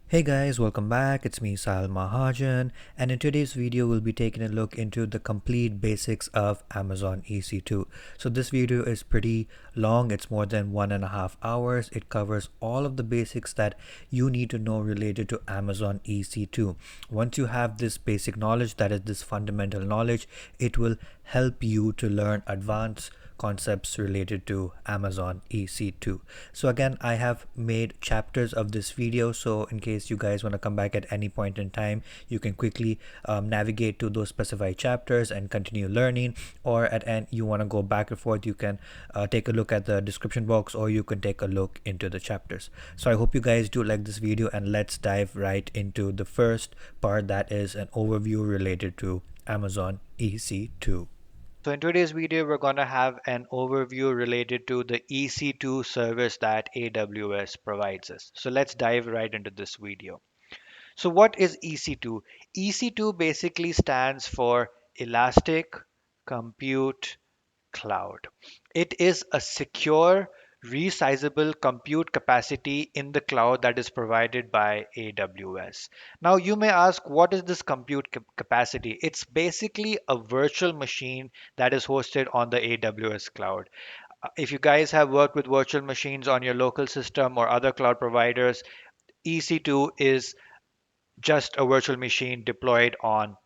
Hey guys, welcome back. It's me, Sal Mahajan, and in today's video, we'll be taking a look into the complete basics of Amazon EC2. So, this video is pretty long, it's more than 1.5 hours. It covers all of the basics that you need to know related to Amazon EC2. Once you have this basic knowledge, that is, this fundamental knowledge, it will help you to learn advanced concepts related to Amazon EC2. So again, I have made chapters of this video, so in case you guys want to come back at any point in time, you can quickly navigate to those specified chapters and continue learning, or at end you want to go back and forth, you can take a look at the description box, or you can take a look into the chapters. So I hope you guys do like this video, and let's dive right into the first part, that is an overview related to Amazon EC2. So in today's video, we're going to have an overview related to the EC2 service that AWS provides us. So let's dive right into this video. So what is EC2? EC2 basically stands for Elastic Compute Cloud. It is a secure, resizable compute capacity in the cloud that is provided by AWS. Now, you may ask, what is this compute capacity? It's basically a virtual machine that is hosted on the AWS cloud. If you guys have worked with virtual machines on your local system or other cloud providers, EC2 is just a virtual machine deployed on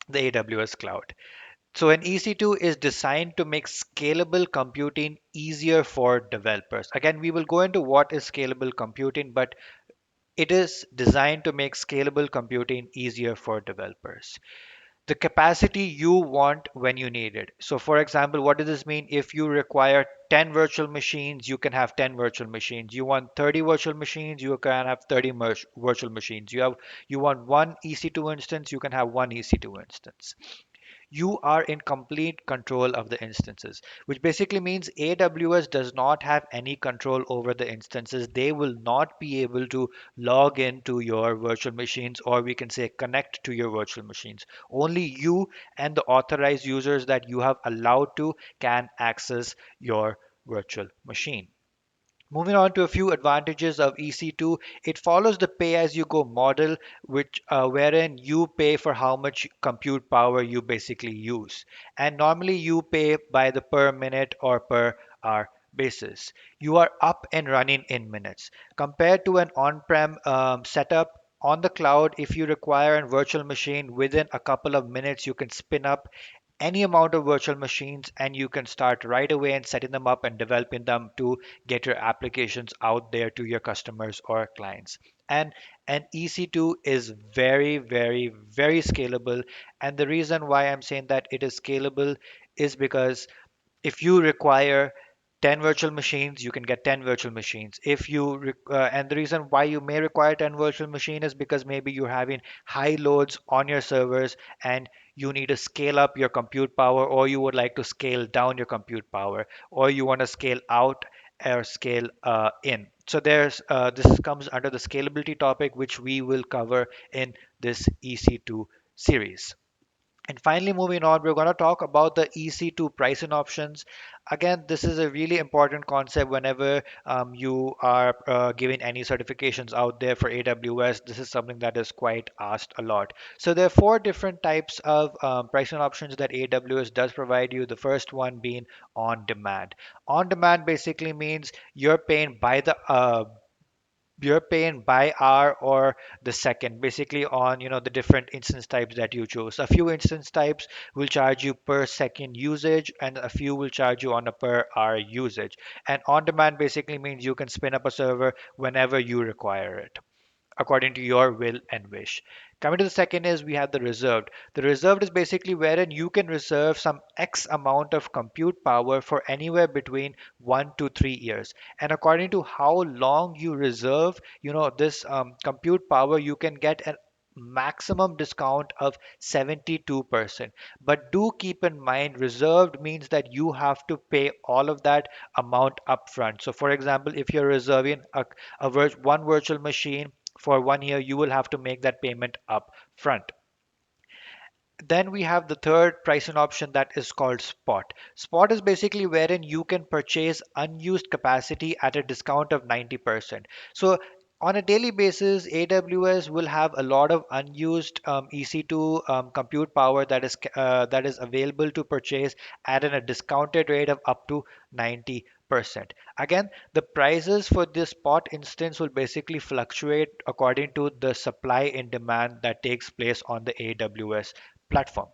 the AWS cloud. So an EC2 is designed to make scalable computing easier for developers. Again, we will go into what is scalable computing, but it is designed to make scalable computing easier for developers. The capacity you want when you need it. So for example, what does this mean? If you require 10 virtual machines, you can have 10 virtual machines. You want 30 virtual machines, you can have 30 virtual machines. You want one EC2 instance, you can have one EC2 instance. You are in complete control of the instances, which basically means AWS does not have any control over the instances. They will not be able to log into your virtual machines, or we can say connect to your virtual machines. Only you and the authorized users that you have allowed to can access your virtual machine. Moving on to a few advantages of EC2, it follows the pay-as-you-go model, which wherein you pay for how much compute power you basically use, and normally you pay by the per minute or per hour basis. You are up and running in minutes compared to an on-prem setup. On the cloud, if you require a virtual machine, within a couple of minutes you can spin up any amount of virtual machines, and you can start right away and setting them up and developing them to get your applications out there to your customers or clients. And EC2 is very, very, very scalable. And the reason why I'm saying that it is scalable is because if you require 10 virtual machines, you can get 10 virtual machines. And the reason why you may require 10 virtual machines is because maybe you're having high loads on your servers and you need to scale up your compute power, or you would like to scale down your compute power, or you want to scale out or scale in. So this comes under the scalability topic, which we will cover in this EC2 series. And finally, moving on, we're going to talk about the EC2 pricing options. Again, this is a really important concept whenever you are giving any certifications out there for AWS. This is something that is quite asked a lot. So there are four different types of pricing options that AWS does provide you. The first one being on demand. On demand basically means you're paying by hour or the second, basically on the different instance types that you choose. A few instance types will charge you per second usage, and a few will charge you on a per hour usage. And on demand basically means you can spin up a server whenever you require it, according to your will and wish. Coming to the second is we have the reserved. The reserved is basically wherein you can reserve some X amount of compute power for anywhere between 1 to 3 years. And according to how long you reserve, this compute power, you can get a maximum discount of 72%. But do keep in mind, reserved means that you have to pay all of that amount upfront. So for example, if you're reserving one virtual machine for 1 year, you will have to make that payment up front. Then we have the third pricing option that is called spot. Spot is basically wherein you can purchase unused capacity at a discount of 90%. So On a daily basis, AWS will have a lot of unused EC2 compute power that is available to purchase at a discounted rate of up to 90%. Again, the prices for this spot instance will basically fluctuate according to the supply and demand that takes place on the AWS platform.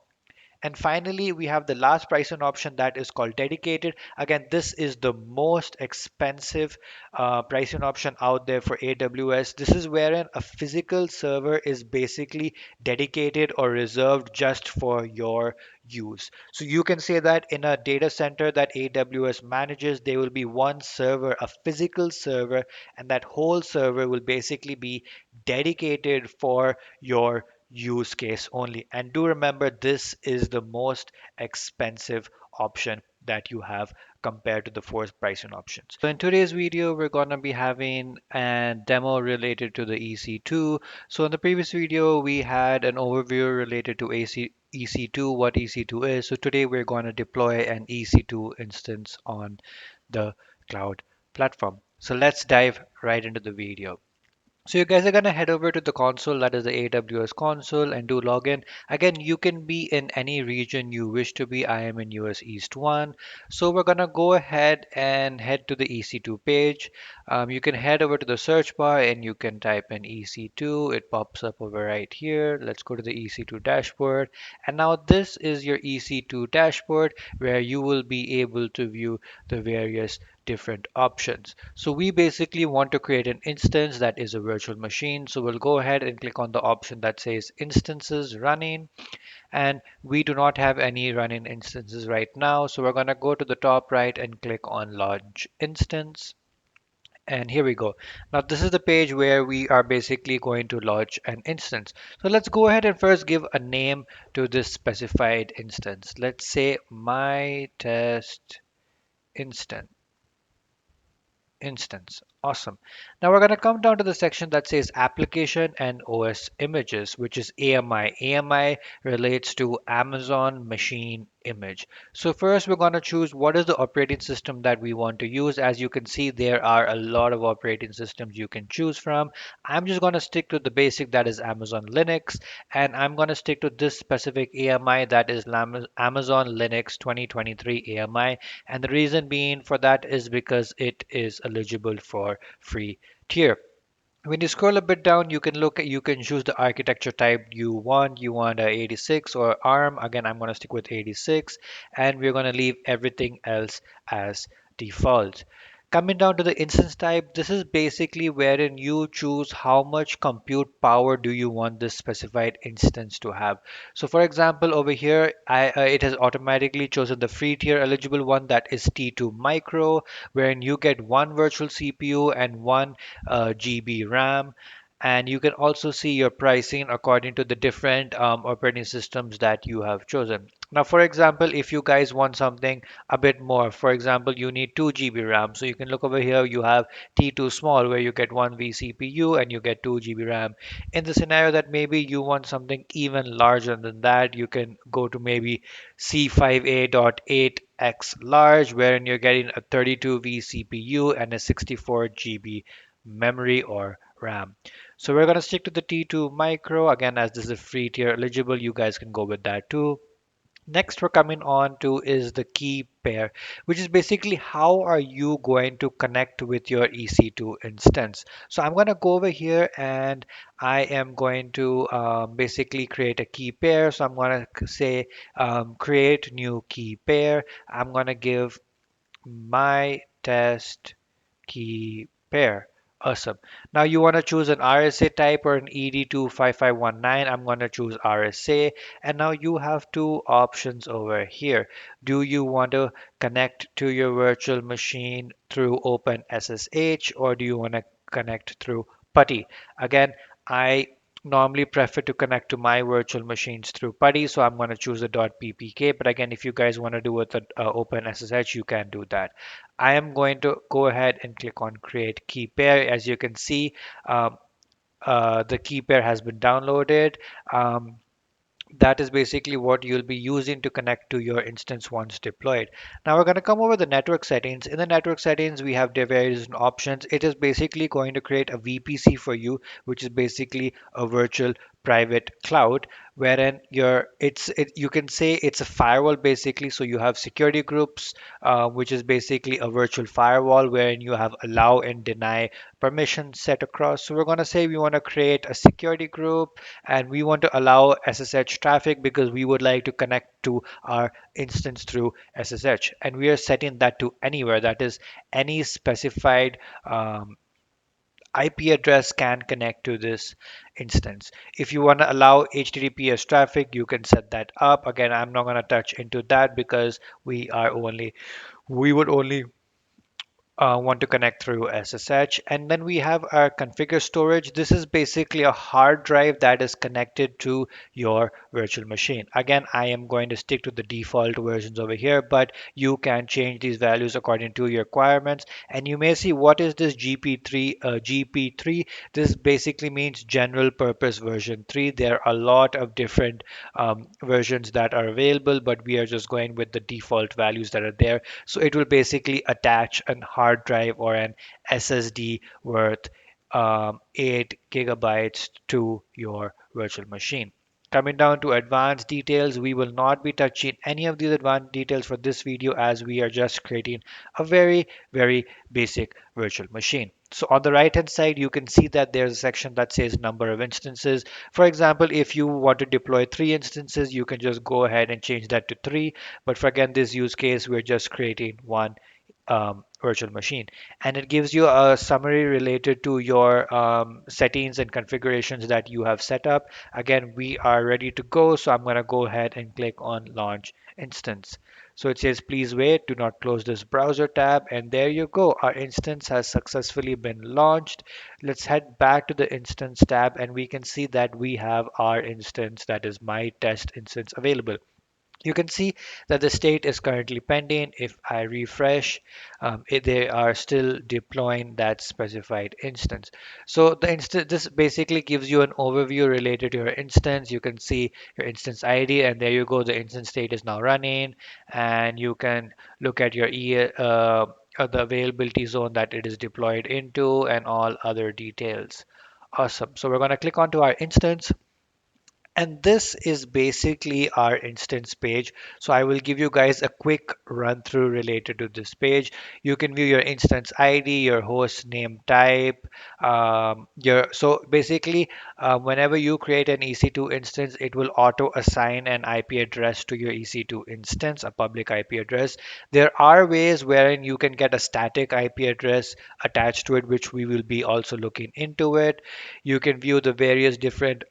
And finally, we have the last pricing option that is called dedicated. Again, this is the most expensive pricing option out there for AWS. This is wherein a physical server is basically dedicated or reserved just for your use. So you can say that in a data center that AWS manages, there will be one server, a physical server, and that whole server will basically be dedicated for your use case only. And do remember, this is the most expensive option that you have compared to the four pricing options. So in today's video, we're going to be having a demo related to the EC2. So in the previous video, we had an overview related to EC2, what EC2 is. So today we're going to deploy an EC2 instance on the cloud platform. So let's dive right into the video. So you guys are gonna head over to the console, that is the AWS console, and do login. Again, you can be in any region you wish to be. I am in US East 1. So we're gonna go ahead and head to the EC2 page. You can head over to the search bar and you can type in EC2. It pops up over right here. Let's go to the EC2 dashboard. And now this is your EC2 dashboard where you will be able to view the various different options. So we basically want to create an instance that is a virtual machine. So we'll go ahead and click on the option that says instances running. And we do not have any running instances right now. So we're going to go to the top right and click on launch instance. And here we go. Now this is the page where we are basically going to launch an instance. So let's go ahead and first give a name to this specified instance. Let's say my test instance. Awesome. Now we're going to come down to the section that says application and OS images, which is AMI. AMI relates to Amazon Machine Image. So first we're going to choose what is the operating system that we want to use. As you can see, there are a lot of operating systems you can choose from. I'm just going to stick to the basic, that is Amazon Linux, and I'm going to stick to this specific AMI, that is Amazon Linux 2023 AMI. And the reason being for that is because it is eligible for free tier. When you scroll a bit down, you can choose the architecture type you want. You want a 86 or ARM. Again, I'm going to stick with 86, and we're going to leave everything else as default. Coming down to the instance type, this is basically wherein you choose how much compute power do you want this specified instance to have. So for example, over here, it has automatically chosen the free tier eligible one, that is T2 Micro, wherein you get one virtual CPU and one GB RAM. And you can also see your pricing according to the different operating systems that you have chosen. Now, for example, if you guys want something a bit more, for example, you need 2 GB RAM. So you can look over here, you have T2 small where you get one vCPU and you get 2 GB RAM. In the scenario that maybe you want something even larger than that, you can go to maybe C5A.8X large, wherein you're getting a 32 vCPU and a 64 GB memory or RAM. So we're going to stick to the T2 Micro. Again, as this is free tier eligible, you guys can go with that too. Next, we're coming on to is the key pair, which is basically how are you going to connect with your EC2 instance. So I'm going to go over here and I am going to basically create a key pair. So I'm going to say create new key pair. I'm going to give my test key pair. Awesome. Now you want to choose an RSA type or an ED25519. I'm going to choose RSA. And now you have two options over here. Do you want to connect to your virtual machine through OpenSSH or do you want to connect through PuTTY? Again, I normally prefer to connect to my virtual machines through PuTTY, so I'm going to choose a .ppk. But again, if you guys want to do it with OpenSSH, you can do that. I am going to go ahead and click on create key pair. As you can see, um, the key pair has been downloaded. Um, That is basically what you'll be using to connect to your instance once deployed. Now we're going to come over the network settings. In the network settings, we have the various options. It is basically going to create a VPC for you, which is basically a virtual private cloud, wherein you can say it's a firewall basically. So you have security groups, which is basically a virtual firewall wherein you have allow and deny permission set across. So we're going to say we want to create a security group and we want to allow SSH traffic because we would like to connect to our instance through SSH. And we are setting that to anywhere. That is, any specified IP address can connect to this instance. If you want to allow HTTPS traffic, you can set that up. Again, I'm not going to touch into that because we would only want to connect through SSH. And then we have our configure storage. This is basically a hard drive that is connected to your virtual machine. Again, I am going to stick to the default versions over here, but you can change these values according to your requirements. And you may see, what is this GP3? GP3, this basically means general purpose version 3. There are a lot of different versions that are available, but we are just going with the default values that are there. So it will basically attach a hard drive or an SSD worth 8 gigabytes to your virtual machine. Coming down to advanced details, we will not be touching any of these advanced details for this video as we are just creating a very, very basic virtual machine. So on the right hand side, you can see that there's a section that says number of instances. For example, if you want to deploy 3 instances, you can just go ahead and change that to 3. But for again, this use case, we're just creating one virtual machine. And it gives you a summary related to your settings and configurations that you have set up. Again, we are ready to go. So I'm going to go ahead and click on launch instance. So it says, please wait, do not close this browser tab. And there you go. Our instance has successfully been launched. Let's head back to the instance tab and we can see that we have our instance, that is my test instance, available. You can see that the state is currently pending. If I refresh, they are still deploying that specified instance. So this basically gives you an overview related to your instance. You can see your instance ID, and there you go. The instance state is now running, and you can look at your the availability zone that it is deployed into, and all other details. Awesome. So we're going to click onto our instance. And this is basically our instance page. So I will give you guys a quick run through related to this page. You can view your instance ID, your host name type, so basically whenever you create an EC2 instance, it will auto assign an IP address to your EC2 instance, a public IP address. There are ways wherein you can get a static IP address attached to it, which we will be also looking into it. You can view the various different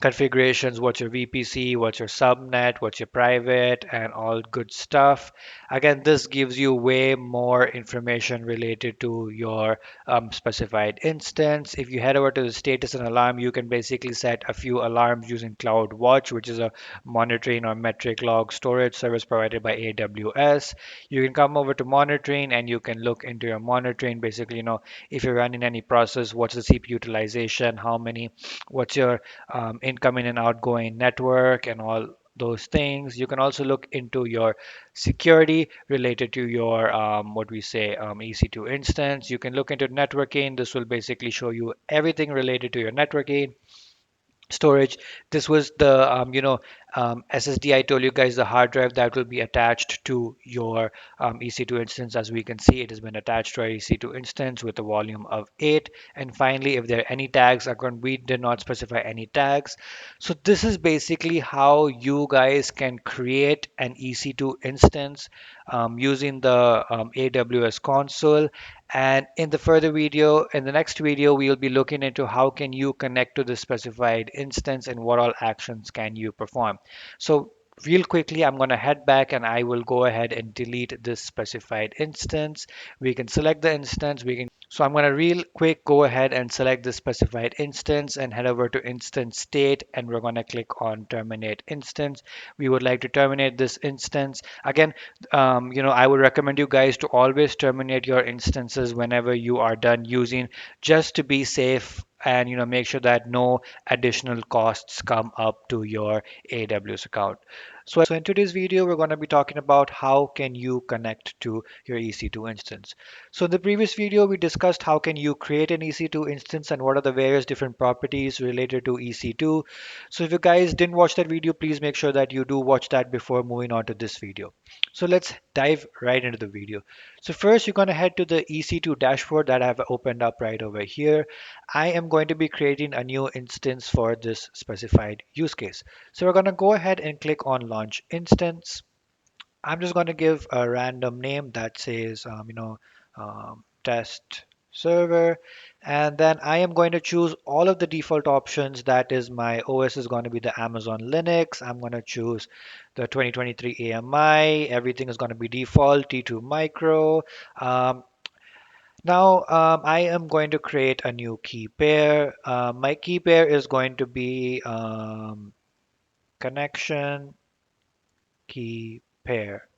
configurations, what's your VPC, what's your subnet, what's your private, and all good stuff. Again, this gives you way more information related to your specified instance. If you head over to the status and alarm, you can basically set a few alarms using CloudWatch, which is a monitoring or metric log storage service provided by AWS. You can come over to monitoring and you can look into your monitoring. Basically, if you're running any process, what's the CPU utilization, what's your incoming and outgoing network and all those things. You can also look into your security related to your what we say EC2 instance. You can look into networking. This will basically show you everything related to your networking storage. This was the SSD I told you guys, the hard drive that will be attached to your EC2 instance. As we can see, it has been attached to our EC2 instance with a volume of 8. And finally, if there are any tags, again, we did not specify any tags. So this is basically how you guys can create an EC2 instance using the AWS console. And in the next video, we will be looking into how can you connect to the specified instance and what all actions can you perform. So real quickly, I'm going to head back and I will go ahead and delete this specified instance. We can select the instance. So I'm going to real quick go ahead and select the specified instance and head over to instance state, and we're going to click on terminate instance. We would like to terminate this instance. Again, I would recommend you guys to always terminate your instances whenever you are done using, just to be safe and make sure that no additional costs come up to your AWS account. So in today's video, we're going to be talking about how can you connect to your EC2 instance. So in the previous video, we discussed how can you create an EC2 instance and what are the various different properties related to EC2. So if you guys didn't watch that video, please make sure that you do watch that before moving on to this video. So let's dive right into the video. So first, you're going to head to the EC2 dashboard that I have opened up right over here. I am going to be creating a new instance for this specified use case. So we're going to go ahead and click on launch instance. I'm just going to give a random name that says, test server. And then I am going to choose all of the default options. That is, my OS is going to be the Amazon Linux. I'm going to choose the 2023 AMI. Everything is going to be default, T2 micro. Um, now, I am going to create a new key pair. My key pair is going to be connection key pair.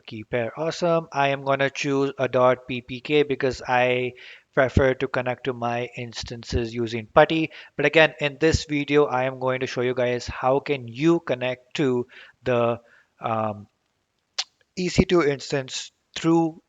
Key pair, awesome. I am going to choose a .ppk because I prefer to connect to my instances using putty. But again, in this video, I am going to show you guys how can you connect to the um, EC2 instance through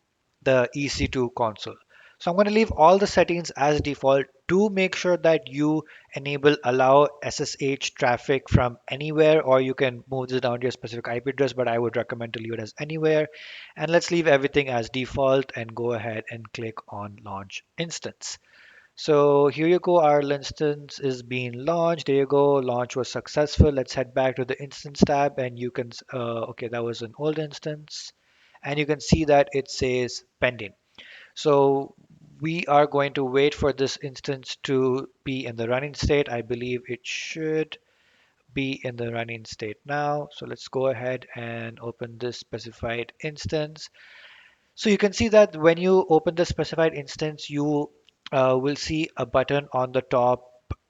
the EC2 console. So I'm going to leave all the settings as default. Do make sure that you enable allow SSH traffic from anywhere, or you can move this down to your specific IP address, but I would recommend to leave it as anywhere. And let's leave everything as default and go ahead and click on launch instance. So here you go, our instance is being launched. There you go, launch was successful. Let's head back to the instance tab and you can, okay, that was an old instance. And you can see that it says pending. So we are going to wait for this instance to be in the running state. I believe it should be in the running state now. So let's go ahead and open this specified instance. So you can see that when you open the specified instance, you will see a button on the top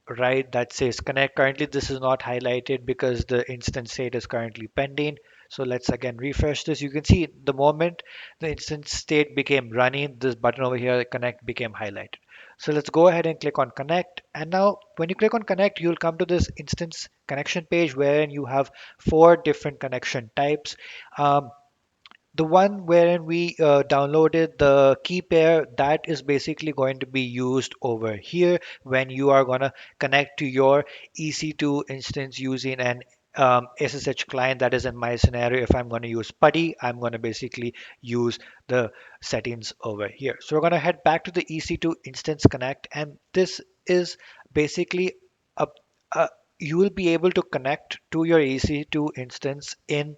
right that says connect. Currently, this is not highlighted because the instance state is currently pending. So let's again refresh this. You can see the moment the instance state became running, this button over here, connect, became highlighted. So let's go ahead and click on connect. And now when you click on connect, you'll come to this instance connection page wherein you have four different connection types. The one wherein we downloaded the key pair, that is basically going to be used over here when you are going to connect to your EC2 instance using an SSH client. That is in my scenario. If I'm going to use putty, I'm going to basically use the settings over here. So we're going to head back to the EC2 instance connect, and this is basically a, a you will be able to connect to your EC2 instance in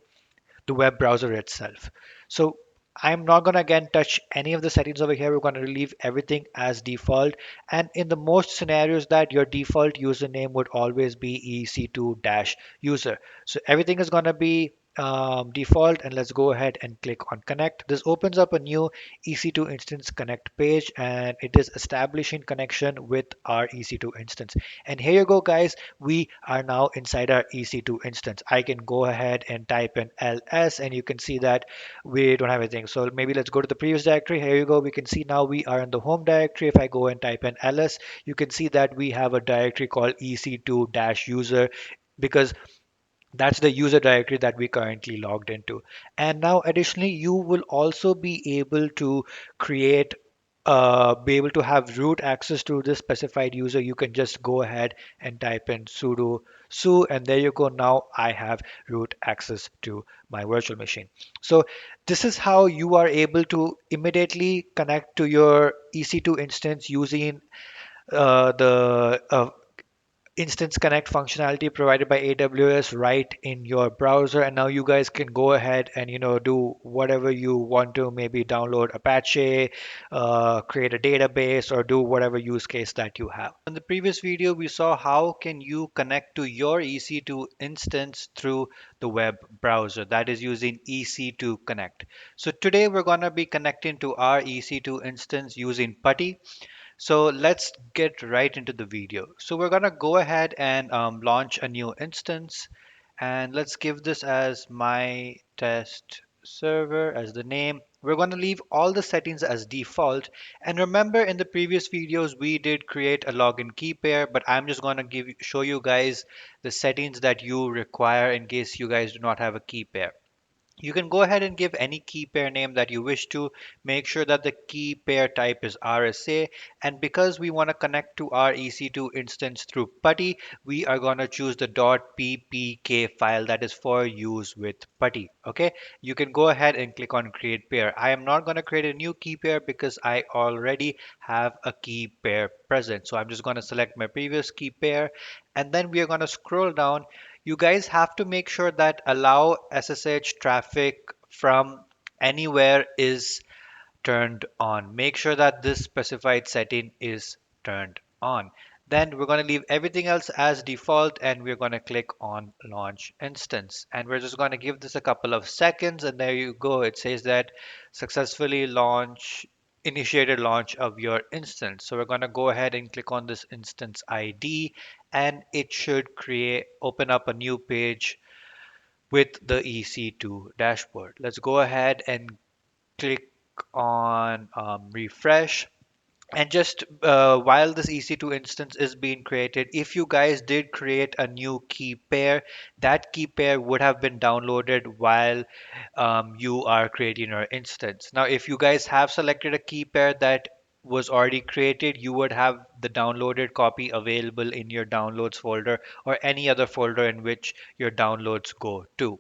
the web browser itself. So I'm not going to again touch any of the settings over here. We're going to leave everything as default. And in the most scenarios that your default username would always be EC2-user. So everything is going to be default, and let's go ahead and click on connect. This opens up a new EC2 instance connect page, and it is establishing connection with our EC2 instance. And here you go, guys. We are now inside our EC2 instance. I can go ahead and type in ls, and you can see that we don't have anything. So maybe let's go to the previous directory. Here you go. We can see now we are in the home directory. If I go and type in ls, you can see that we have a directory called EC2-user because that's the user directory that we currently logged into. And now additionally, you will also be able to create be able to have root access to this specified user. You can just go ahead and type in sudo su, and there you go. Now I have root access to my virtual machine. So this is how you are able to immediately connect to your EC2 instance using the instance connect functionality provided by AWS right in your browser. And now you guys can go ahead and do whatever you want to, maybe download Apache, create a database, or do whatever use case that you have. In the previous video, we saw how can you connect to your EC2 instance through the web browser, that is using EC2 Connect. So today we're going to be connecting to our EC2 instance using putty. So let's get right into the video. So we're gonna go ahead and launch a new instance, and let's give this as my test server as the name. We're going to leave all the settings as default. And remember, in the previous videos, we did create a login key pair, but I'm just going to show you guys the settings that you require in case you guys do not have a key pair. You can go ahead and give any key pair name that you wish to. Make sure that the key pair type is RSA. And because we want to connect to our EC2 instance through PuTTY, we are going to choose the .ppk file that is for use with PuTTY. Okay, you can go ahead and click on create pair. I am not going to create a new key pair because I already have a key pair present. So I'm just going to select my previous key pair, and then we are going to scroll down. You guys have to make sure that allow SSH traffic from anywhere is turned on. Make sure that this specified setting is turned on. Then we're going to leave everything else as default, and we're going to click on launch instance. And we're just going to give this a couple of seconds, and there you go. It says that successfully initiated launch of your instance. So we're going to go ahead and click on this instance ID, and it should open up a new page with the EC2 dashboard. Let's go ahead and click on refresh. And just while this EC2 instance is being created, if you guys did create a new key pair, that key pair would have been downloaded while you are creating your instance. Now, if you guys have selected a key pair that was already created, you would have the downloaded copy available in your downloads folder or any other folder in which your downloads go to.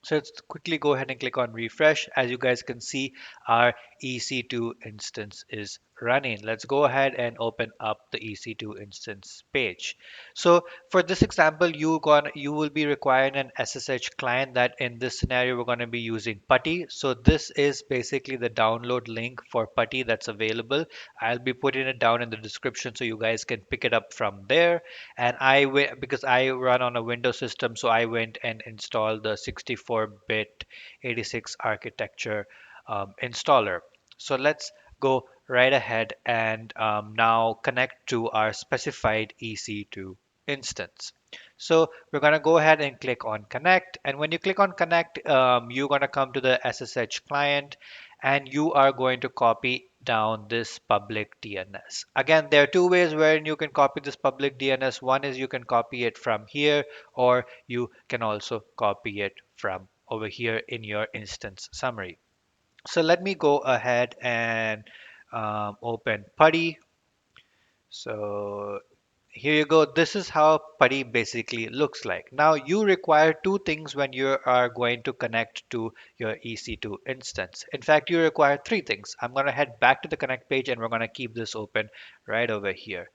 So let's quickly go ahead and click on refresh. As you guys can see, our EC2 instance is running. Let's go ahead and open up the EC2 instance page. So for this example, you will be requiring an SSH client. That in this scenario we're going to be using PuTTY. So this is basically the download link for PuTTY that's available. I'll be putting it down in the description so you guys can pick it up from there. And I went, because I run on a Windows system, so I went and installed the 64-bit 86 architecture installer. So let's go right ahead and now connect to our specified EC2 instance. So we're going to go ahead and click on connect. And when you click on connect, you're going to come to the SSH client, and you are going to copy down this public DNS. Again, there are two ways wherein you can copy this public DNS. One is you can copy it from here, or you can also copy it from over here in your instance summary. So let me go ahead and open PuTTY. So here you go. This is how PuTTY basically looks like. Now you require two things when you are going to connect to your EC2 instance. In fact, you require three things. I'm going to head back to the connect page, and we're going to keep this open right over here.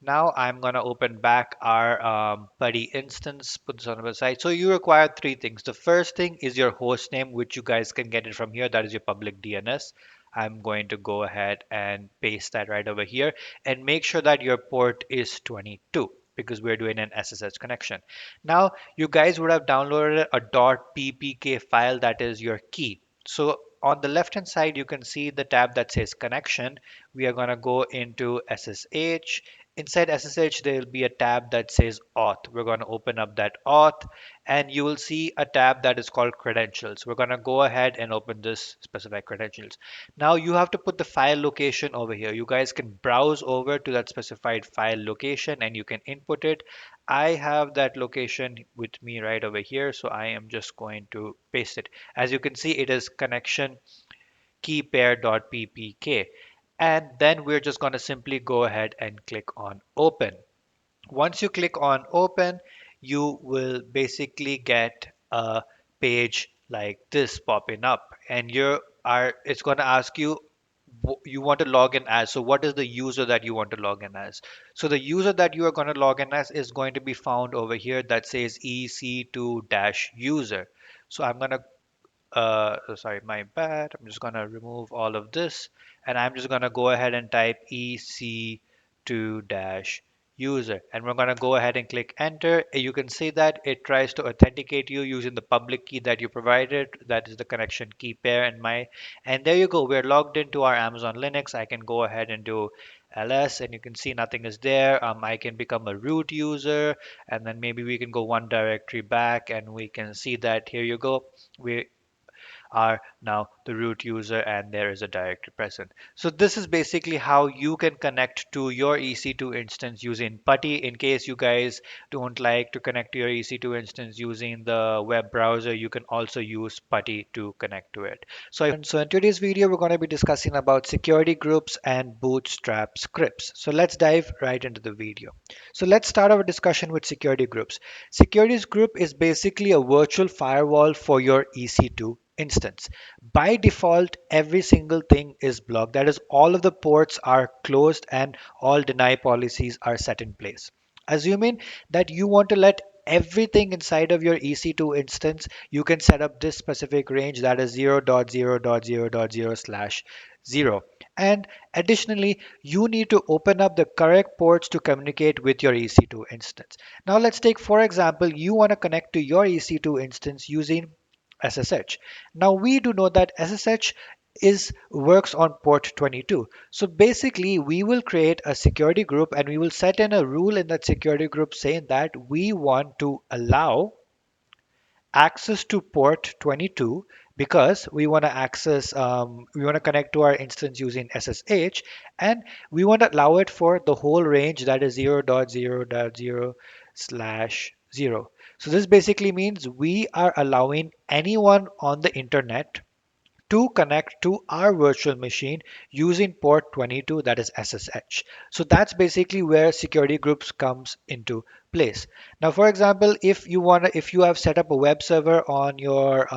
Now I'm going to open back our PuTTY instance, put this on the side. So you require three things. The first thing is your host name, which you guys can get it from here. That is your public DNS. I'm going to go ahead and paste that right over here, and make sure that your port is 22 because we're doing an SSH connection. Now you guys would have downloaded a .ppk file that is your key. So on the left hand side, you can see the tab that says connection. We are going to go into SSH. Inside SSH, there will be a tab that says auth. We're going to open up that auth, and you will see a tab that is called credentials. We're going to go ahead and open this specified credentials. Now you have to put the file location over here. You guys can browse over to that specified file location and you can input it. I have that location with me right over here, so I am just going to paste it. As you can see, it is connection keypair.ppk. And then we're just going to simply go ahead and click on open. Once you click on open, you will basically get a page like this popping up, and it's going to ask you you want to log in as. So what is the user that you want to log in as? So the user that you are going to log in as is going to be found over here that says EC2-user. So I'm going to sorry, my bad. I'm just gonna remove all of this, and I'm just gonna go ahead and type EC2 dash user, and we're gonna go ahead and click enter. You can see that it tries to authenticate you using the public key that you provided. That is the connection key pair and there you go. We're logged into our Amazon Linux. I can go ahead and do ls, and you can see nothing is there. I can become a root user, and then maybe we can go one directory back, and we can see that here you go. We are now the root user and there is a directory present. So this is basically how you can connect to your EC2 instance using PuTTY. In case you guys don't like to connect to your EC2 instance using the web browser, you can also use PuTTY to connect to it. So in today's video, we're going to be discussing about security groups and Bootstrap scripts. So let's dive right into the video. So let's start our discussion with security groups. Securities group is basically a virtual firewall for your EC2 instance. By default, every single thing is blocked. That is, all of the ports are closed and all deny policies are set in place. Assuming that you want to let everything inside of your EC2 instance, you can set up this specific range, that is 0.0.0.0/0. And additionally, you need to open up the correct ports to communicate with your EC2 instance. Now let's take, for example, you want to connect to your EC2 instance using SSH. Now we do know that SSH is works on port 22. So basically we will create a security group and we will set in a rule in that security group saying that we want to allow access to port 22 because we want to we want to connect to our instance using SSH, and we want to allow it for the whole range, that is 0.0.0/0. So this basically means we are allowing anyone on the internet to connect to our virtual machine using port 22, that is SSH. So that's basically where security groups comes into place. Now for example, if you have set up a web server on your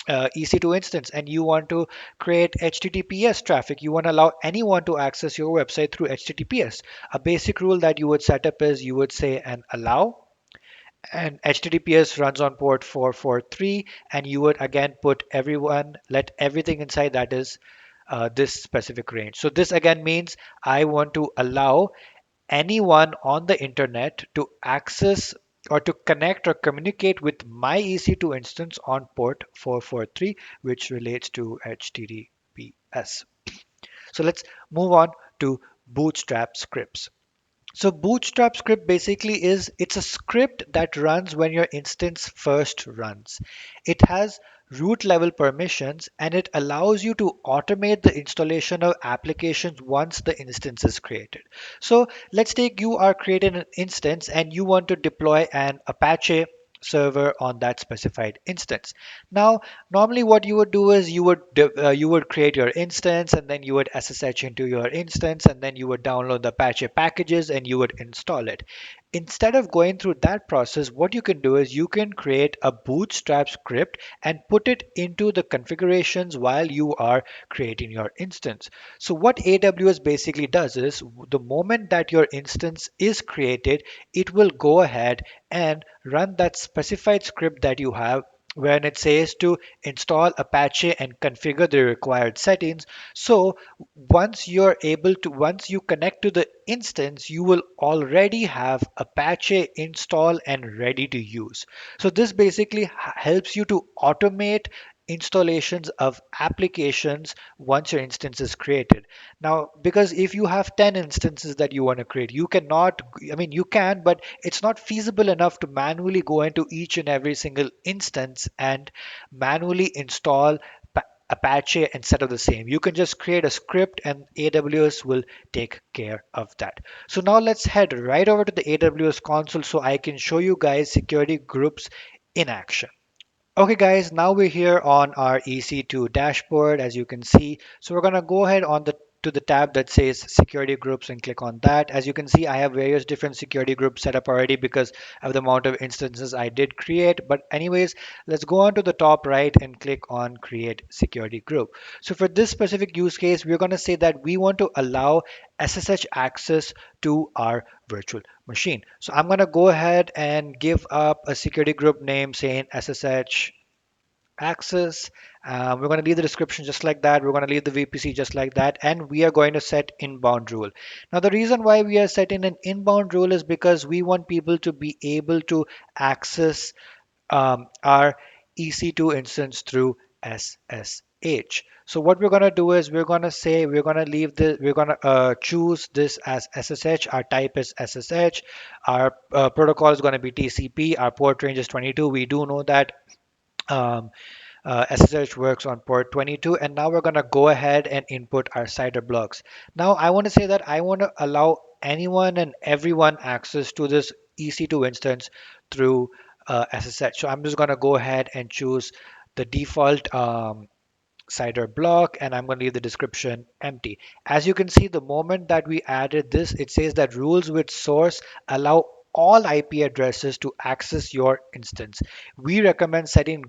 EC2 instance and you want to create HTTPS traffic, you want to allow anyone to access your website through HTTPS. A basic rule that you would set up is you would say an allow, and HTTPS runs on port 443, and you would again let everything inside, that is this specific range. So this again means I want to allow anyone on the internet to access or to connect or communicate with my EC2 instance on port 443, which relates to HTTPS. So let's move on to Bootstrap scripts. So Bootstrap script basically it's a script that runs when your instance first runs. It has root level permissions and it allows you to automate the installation of applications once the instance is created. So let's take you are creating an instance and you want to deploy an Apache server on that specified instance. Now, normally what you would do is you would create your instance and then you would SSH into your instance and then you would download the Apache packages and you would install it. Instead of going through that process, what you can do is you can create a Bootstrap script and put it into the configurations while you are creating your instance. So what AWS basically does is the moment that your instance is created, it will go ahead and run that specified script that you have when it says to install Apache and configure the required settings. So once you connect to the instance, you will already have Apache installed and ready to use. So this basically helps you to automate installations of applications once your instance is created. Now, because if you have 10 instances that you want to create, you cannot, I mean, you can, but it's not feasible enough to manually go into each and every single instance and manually install Apache instead of the same. You can just create a script and AWS will take care of that. So now let's head right over to the AWS console so I can show you guys security groups in action. Okay guys, now we're here on our EC2 dashboard, as you can see. So we're gonna go ahead on the tab that says security groups and click on that. As you can see, I have various different security groups set up already because of the amount of instances I did create. But anyways, let's go on to the top right and click on create security group. So for this specific use case, we're gonna say that we want to allow SSH access to our virtual machine. So I'm going to go ahead and give up a security group name saying SSH access. We're going to leave the description just like that. We're going to leave the VPC just like that. And we are going to set inbound rule. Now, the reason why we are setting an inbound rule is because we want people to be able to access our EC2 instance through SSH. So what we're going to do is we're going to we're going to choose this as SSH. Our type is SSH. Our protocol is going to be TCP. Our port range is 22. We do know that. Um, SSH works on port 22, and now we're going to go ahead and input our CIDR blocks. Now I want to say that I want to allow anyone and everyone access to this EC2 instance through SSH. So I'm just going to go ahead and choose the default CIDR block, and I'm going to leave the description empty. As you can see, the moment that we added this, it says that rules with source allow all IP addresses to access your instance. We recommend setting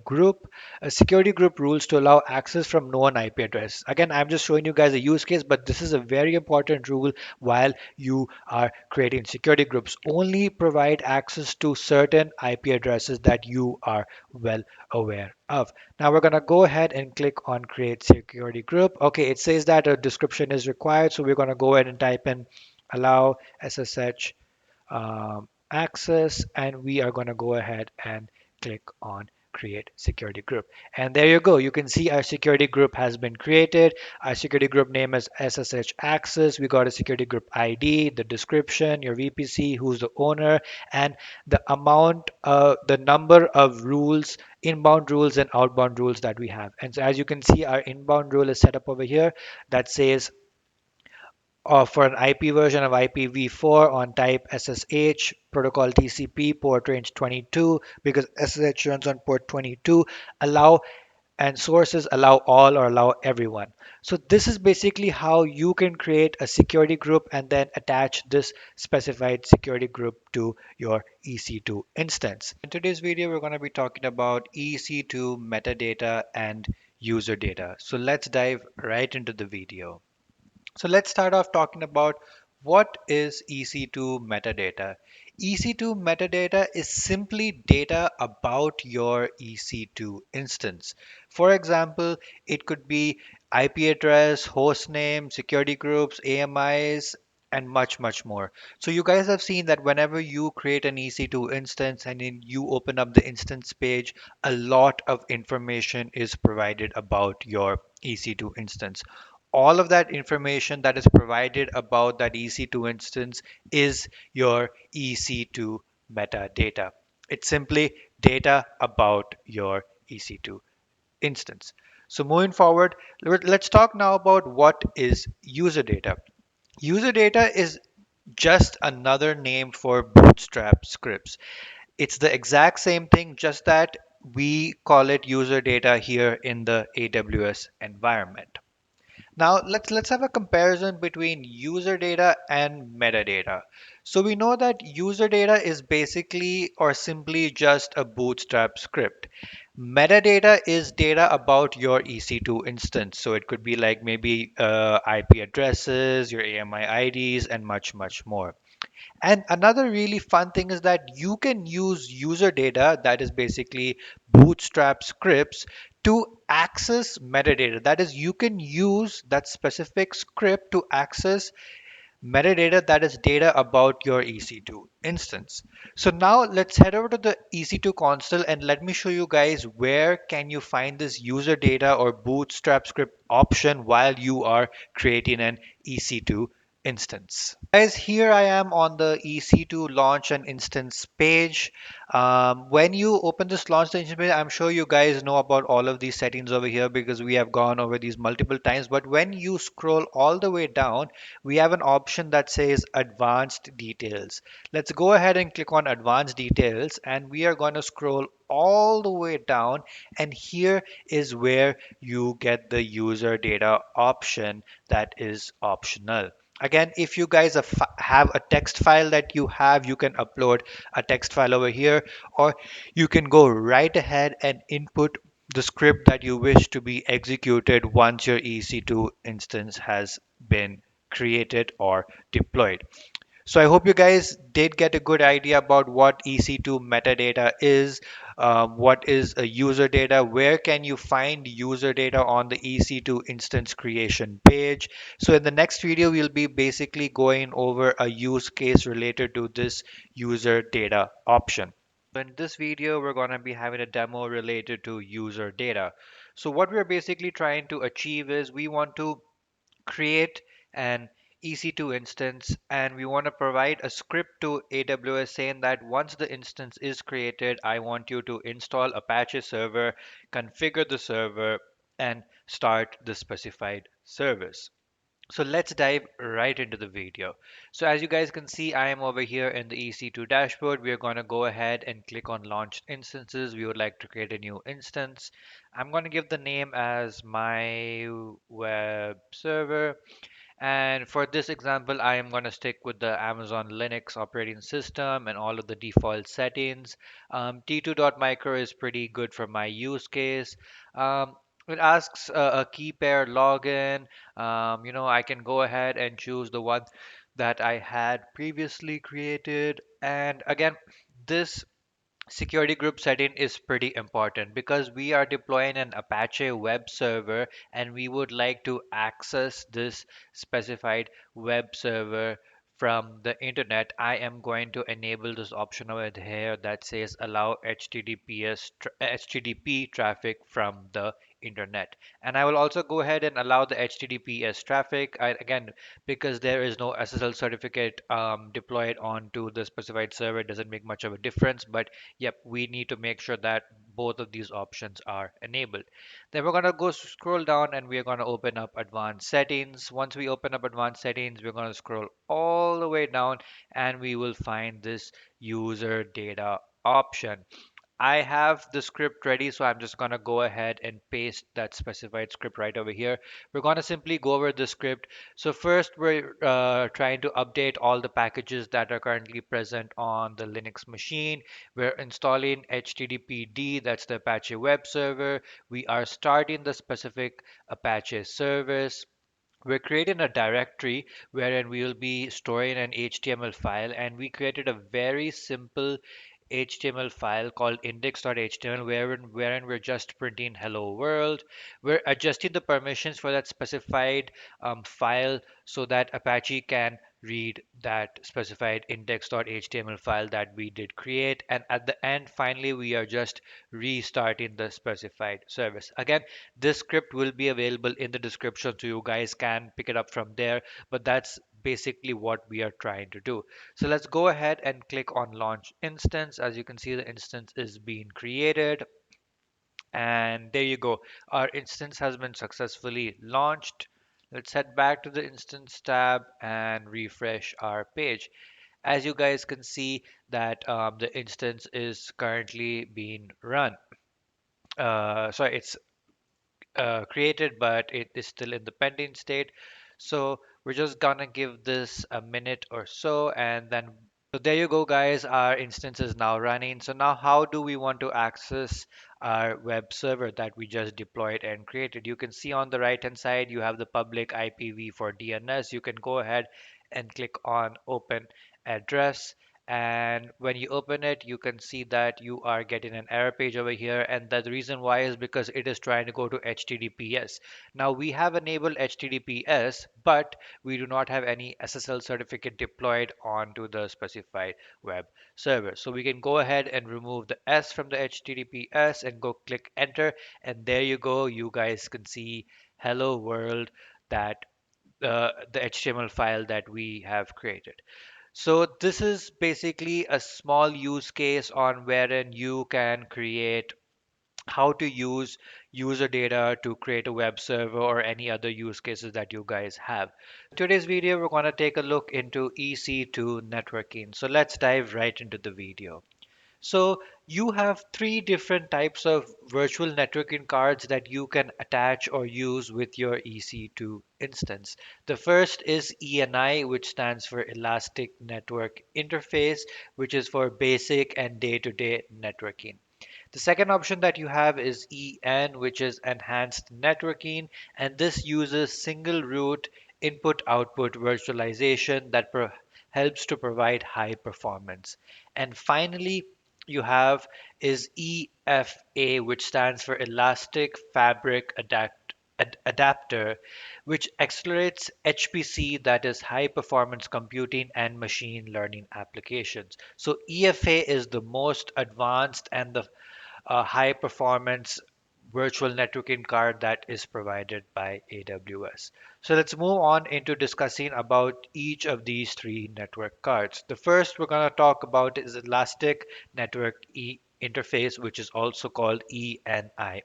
security group rules to allow access from known IP address. Again, I'm just showing you guys a use case, but this is a very important rule while you are creating security groups. Only provide access to certain IP addresses that you are well aware of. Now we're going to go ahead and click on create security group. Okay, it says that a description is required, so we're going to go ahead and type in allow SSH access, and we are going to go ahead and click on create security group. And there you go. You can see our security group has been created. Our security group name is SSH access. We got a security group ID, the description, your VPC, who's the owner, and the number of rules, inbound rules and outbound rules that we have. And so as you can see, our inbound rule is set up over here that says for an IP version of IPv4 on type SSH, protocol TCP, port range 22, because SSH runs on port 22, allow and sources allow all or allow everyone. So this is basically how you can create a security group and then attach this specified security group to your EC2 instance. In today's video, we're going to be talking about EC2 metadata and user data. So let's dive right into the video. So let's start off talking about what is EC2 metadata. EC2 metadata is simply data about your EC2 instance. For example, it could be IP address, host name, security groups, AMIs, and much, much more. So you guys have seen that whenever you create an EC2 instance and then you open up the instance page, a lot of information is provided about your EC2 instance. All of that information that is provided about that EC2 instance is your EC2 metadata. It's simply data about your EC2 instance. So moving forward, let's talk now about what is user data. User data is just another name for Bootstrap scripts. It's the exact same thing, just that we call it user data here in the AWS environment. Now let's have a comparison between user data and metadata. So we know that user data is basically or simply just a Bootstrap script. Metadata is data about your EC2 instance. So it could be like maybe IP addresses, your AMI IDs, and much, much more. And another really fun thing is that you can use user data, that is basically Bootstrap scripts, to access metadata. That is, you can use that specific script to access metadata, that is data about your EC2 instance. So now let's head over to the EC2 console and let me show you guys where can you find this user data or Bootstrap script option while you are creating an EC2 instance. Guys, here I am on the EC2 launch and instance page. When you open this launch and instance page, I'm sure you guys know about all of these settings over here because we have gone over these multiple times. But when you scroll all the way down, we have an option that says advanced details. Let's go ahead and click on advanced details, and we are going to scroll all the way down, and here is where you get the user data option that is optional. Again, if you guys have a text file that you can upload a text file over here, or you can go right ahead and input the script that you wish to be executed once your EC2 instance has been created or deployed. So I hope you guys did get a good idea about what EC2 metadata is, what is a user data, where can you find user data on the EC2 instance creation page. So in the next video, we'll be basically going over a use case related to this user data option. In this video, we're going to be having a demo related to user data. So what we're basically trying to achieve is we want to create an EC2 instance, and we want to provide a script to AWS saying that once the instance is created, I want you to install Apache server, configure the server, and start the specified service. So let's dive right into the video. So as you guys can see, I am over here in the EC2 dashboard. We are going to go ahead and click on launch instances. We would like to create a new instance. I'm going to give the name as my web server. And for this example, I am going to stick with the Amazon Linux operating system and all of the default settings. T2.micro is pretty good for my use case. It asks a key pair login. I can go ahead and choose the one that I had previously created. And again, this security group setting is pretty important because we are deploying an Apache web server and we would like to access this specified web server from the internet. I am going to enable this option over here that says allow HTTP traffic from the internet. And I will also go ahead and allow the HTTPS traffic again because there is no SSL certificate deployed onto the specified server. It doesn't make much of a difference, but yep, we need to make sure that both of these options are enabled. Then we're going to go scroll down and we're going to open up advanced settings. Once we open up advanced settings, we're going to scroll all the way down and we will find this user data option. I have the script ready, so I'm just going to go ahead and paste that specified script right over here. We're going to simply go over the script. So first, we're trying to update all the packages that are currently present on the Linux machine. We're installing HTTPD, that's the Apache web server. We are starting the specific Apache service. We're creating a directory wherein we will be storing an HTML file, and we created a very simple HTML file called index.html wherein we're just printing hello world. We're adjusting the permissions for that specified file so that Apache can read that specified index.html file that we did create. And at the end, finally, we are just restarting the specified service. Again, this script will be available in the description so you guys can pick it up from there, but that's basically what we are trying to do. So let's go ahead and click on launch instance. As you can see, the instance is being created. And there you go. Our instance has been successfully launched. Let's head back to the instance tab and refresh our page. As you guys can see that the instance is currently being run. Sorry, it's created, but it is still in the pending state. So we're just gonna give this a minute or so, and then so there you go, guys. Our instance is now running. So now how do we want to access our web server that we just deployed and created? You can see on the right hand side, you have the public IPv for DNS. You can go ahead and click on open address. And when you open it, you can see that you are getting an error page over here. And the reason why is because it is trying to go to HTTPS. Now we have enabled HTTPS, but we do not have any SSL certificate deployed onto the specified web server. So we can go ahead and remove the S from the HTTPS and go click enter. And there you go. You guys can see hello world, that the HTML file that we have created. So this is basically a small use case on wherein you can create how to use user data to create a web server or any other use cases that you guys have. Today's video, we're going to take a look into EC2 networking. So let's dive right into the video. So you have three different types of virtual networking cards that you can attach or use with your EC2 instance. The first is ENI, which stands for Elastic Network Interface, which is for basic and day-to-day networking. The second option that you have is EN, which is enhanced networking, and this uses single root input output virtualization that helps to provide high performance. And finally, you have is EFA, which stands for Elastic Fabric Adapter, which accelerates HPC, that is high performance computing and machine learning applications. So EFA is the most advanced and the high performance virtual networking card that is provided by AWS. So let's move on into discussing about each of these three network cards. The first we're going to talk about is Elastic Network Interface, which is also called ENI.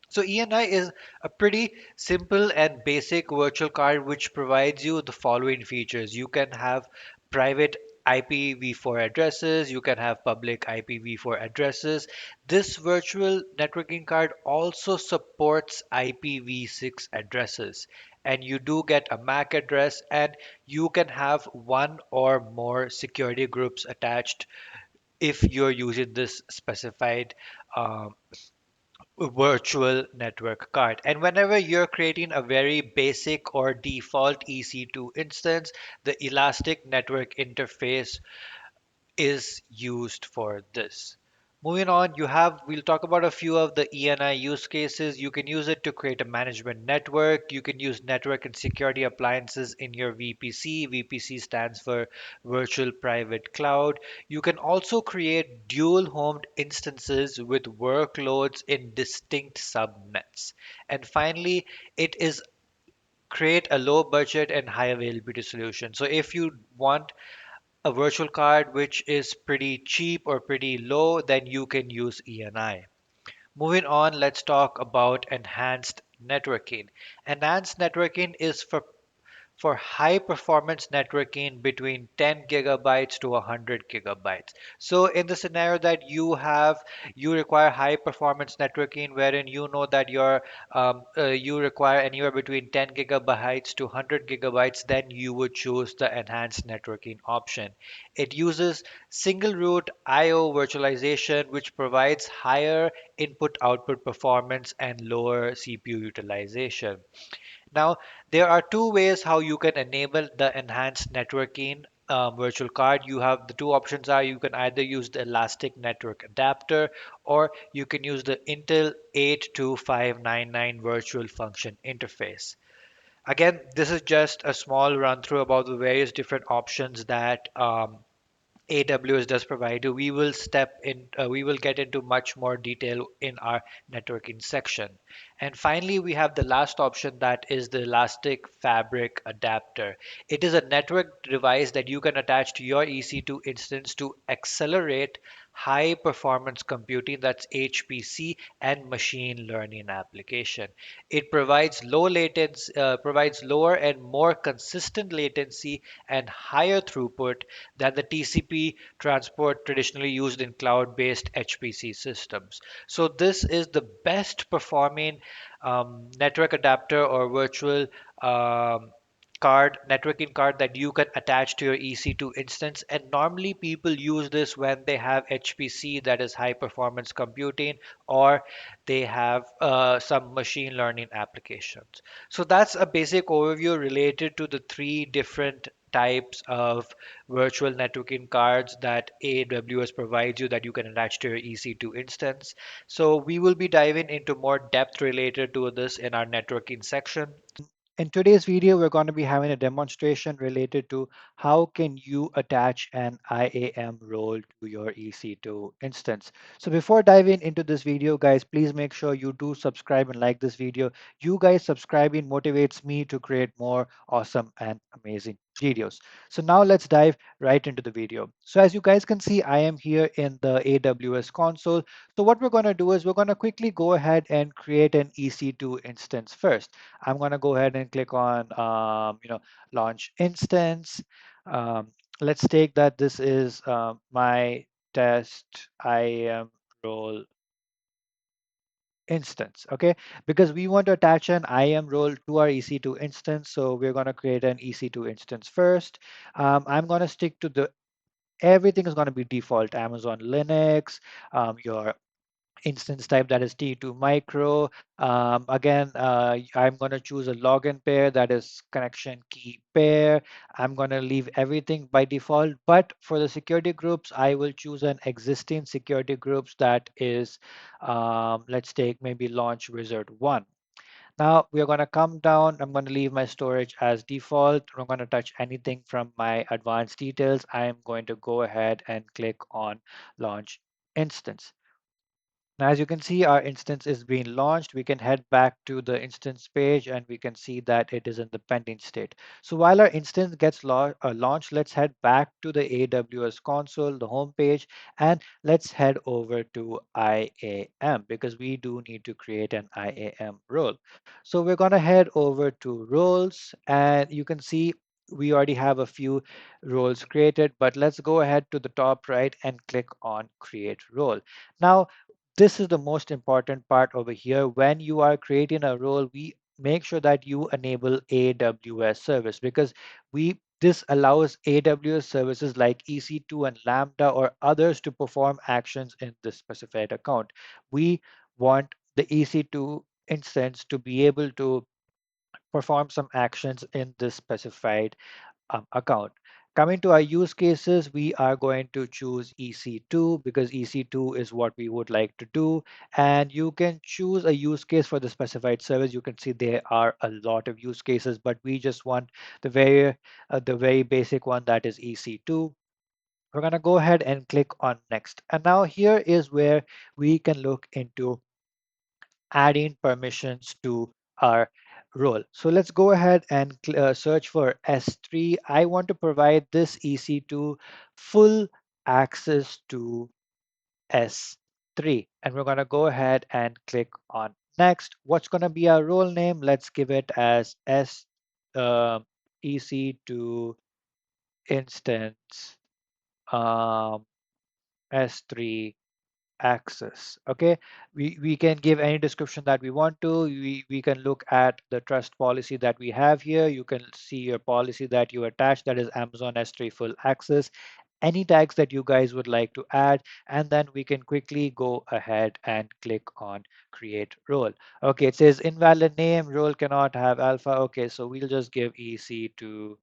So ENI is a pretty simple and basic virtual card which provides you the following features. You can have private IPv4 addresses, you can have public IPv4 addresses. This virtual networking card also supports IPv6 addresses. And you do get a MAC address, and you can have one or more security groups attached if you're using this specified virtual network card. And whenever you're creating a very basic or default EC2 instance, the Elastic Network Interface is used for this. Moving on, we'll talk about a few of the ENI use cases. You can use it to create a management network. You can use network and security appliances in your VPC. VPC stands for Virtual Private Cloud. You can also create dual homed instances with workloads in distinct subnets. And finally, it is create a low budget and high availability solution. So if you want a virtual card which is pretty cheap or pretty low, then you can use ENI. Moving on, let's talk about enhanced networking. Enhanced networking is for high performance networking between 10 gigabytes to 100 gigabytes. So in the scenario that you require high performance networking wherein you know that you require anywhere between 10 gigabytes to 100 gigabytes, then you would choose the enhanced networking option. It uses single root IO virtualization, which provides higher input output performance and lower CPU utilization. Now, there are two ways how you can enable the enhanced networking virtual card. You have the two options are you can either use the Elastic Network Adapter or you can use the Intel 82599 Virtual Function Interface. Again, this is just a small run through about the various different options that AWS does provide you. We will get into much more detail in our networking section. And finally, we have the last option that is the Elastic Fabric Adapter. It is a network device that you can attach to your EC2 instance to accelerate high performance computing, that's HPC, and machine learning application. It provides lower and more consistent latency and higher throughput than the TCP transport traditionally used in cloud-based HPC systems. So this is the best performing network adapter or virtual um, networking card that you can attach to your EC2 instance. And normally people use this when they have HPC, that is high performance computing, or they have some machine learning applications. So that's a basic overview related to the three different types of virtual networking cards that AWS provides you that you can attach to your EC2 instance. So we will be diving into more depth related to this in our networking section. In today's video, we're going to be having a demonstration related to how can you attach an IAM role to your EC2 instance. So before diving into this video, guys, please make sure you do subscribe and like this video. You guys subscribing motivates me to create more awesome and amazing videos. So now let's dive right into the video. So as you guys can see, I am here in the AWS console. So what we're going to do is we're going to quickly go ahead and create an EC2 instance first. I'm going to go ahead and click on, launch instance. Um, let's take that this is my test IAM role instance, okay? Because we want to attach an IAM role to our EC2 instance. So we're going to create an EC2 instance first. I'm going to stick to everything is going to be default, Amazon Linux, your instance type that is T2 micro. Again, I'm going to choose a login pair that is connection key pair. I'm going to leave everything by default, but for the security groups, I will choose an existing security groups that is, let's take maybe launch wizard 1. Now we are going to come down. I'm going to leave my storage as default. I'm not going to touch anything from my advanced details. I am going to go ahead and click on launch instance. Now, as you can see, our instance is being launched. We can head back to the instance page and we can see that it is in the pending state. So while our instance gets launched, let's head back to the AWS console, the home page, and let's head over to IAM because we do need to create an IAM role. So we're going to head over to roles, and you can see we already have a few roles created, but let's go ahead to the top right and click on create role. Now, this is the most important part over here. When you are creating a role, we make sure that you enable AWS service because we this allows AWS services like EC2 and Lambda or others to perform actions in this specified account. We want the EC2 instance to be able to perform some actions in this specified account. Coming to our use cases, we are going to choose EC2 because EC2 is what we would like to do. And you can choose a use case for the specified service. You can see there are a lot of use cases, but we just want the very basic one, that is EC2. We're going to go ahead and click on next. And now here is where we can look into adding permissions to our role. So let's go ahead and search for S3. I want to provide this EC2 full access to S3. And we're going to go ahead and click on next. What's going to be our role name? Let's give it as uh, EC2 instance um, S3 access. Okay, we can give any description that we want to. We can look at the trust policy that we have here. You can see your policy that you attach, that is Amazon S3 full access, any tags that you guys would like to add, and then we can quickly go ahead and click on create role. Okay, it says invalid name, role cannot have alpha. Okay, so we'll just give EC2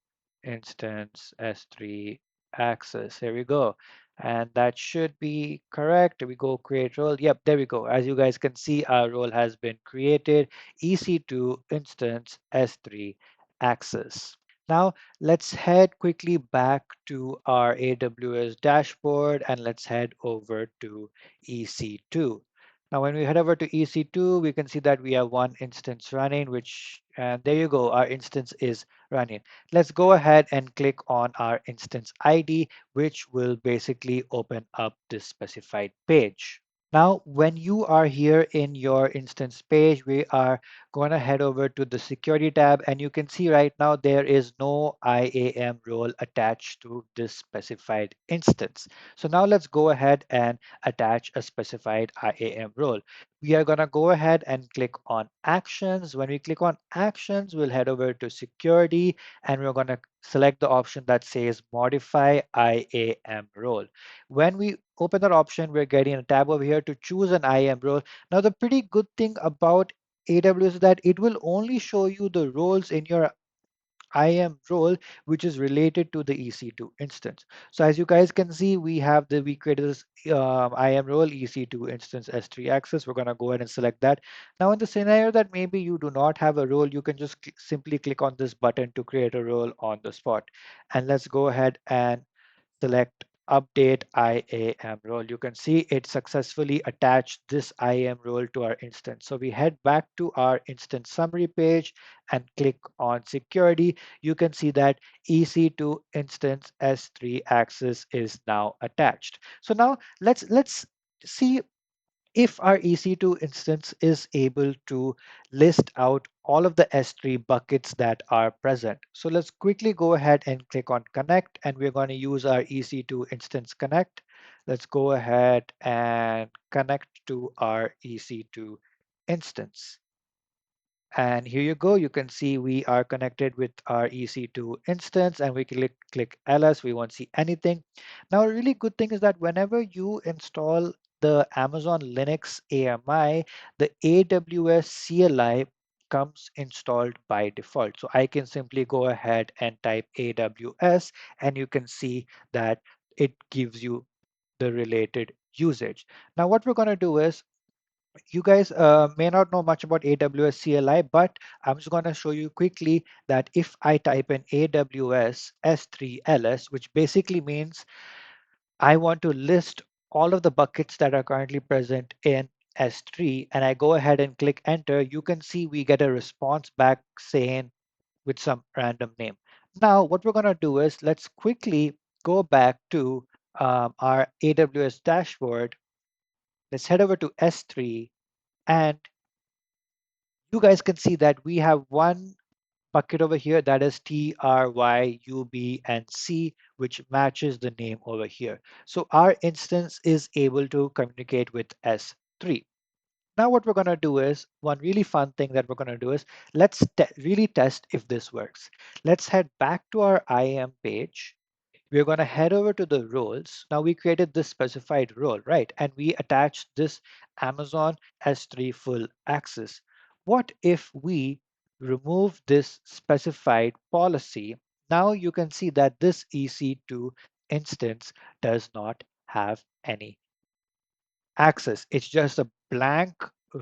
instance S3 access. Here we go, and that should be correct. We go create role. Yep, there we go. As you guys can see, our role has been created. EC2 instance S3 access. Now let's head quickly back to our AWS dashboard and let's head over to EC2. Now when we head over to EC2, we can see that we have one instance running, and there you go, our instance is running. Let's go ahead and click on our instance ID, which will basically open up this specified page. Now, when you are here in your instance page, we are going to head over to the security tab, and you can see right now there is no IAM role attached to this specified instance. So now let's go ahead and attach a specified IAM role. We are going to go ahead and click on actions. When we click on actions, we'll head over to security, and we're going to select the option that says modify IAM role. When we open that option, we're getting a tab over here to choose an IAM role. Now, the pretty good thing about AWS is that it will only show you the roles in your IAM role which is related to the EC2 instance. So as you guys can see, we created this IAM role EC2 instance S3 access. We're going to go ahead and select that. Now in the scenario that maybe you do not have a role, you can just simply click on this button to create a role on the spot. And let's go ahead and select update IAM role. You can see it successfully attached this IAM role to our instance. So we head back to our instance summary page and click on security. You can see that EC2 instance S3 access is now attached. So now let's see if our EC2 instance is able to list out all of the S3 buckets that are present. So let's quickly go ahead and click on connect, and we're going to use our EC2 instance connect. Let's go ahead and connect to our EC2 instance. And here you go. You can see we are connected with our EC2 instance, and we click ls. We won't see anything. Now, a really good thing is that whenever you install the Amazon Linux AMI, the AWS CLI comes installed by default. So I can simply go ahead and type AWS, and you can see that it gives you the related usage. Now, what we're going to do is you guys may not know much about AWS CLI, but I'm just going to show you quickly that if I type in AWS S3LS, which basically means I want to list all of the buckets that are currently present in S3 and I go ahead and click enter, you can see we get a response back saying with some random name. Now, what we're going to do is let's quickly go back to our AWS dashboard. Let's head over to S3 and you guys can see that we have one bucket over here that is T, R, Y, U, B, and C, which matches the name over here. So our instance is able to communicate with S3. Now what we're going to do is one really fun thing that we're going to do is let's really test if this works. Let's head back to our IAM page. We're going to head over to the roles. Now we created this specified role, right? And we attached this Amazon S3 full access. What if we remove this specified policy? Now you can see that this EC2 instance does not have any access. It's just a blank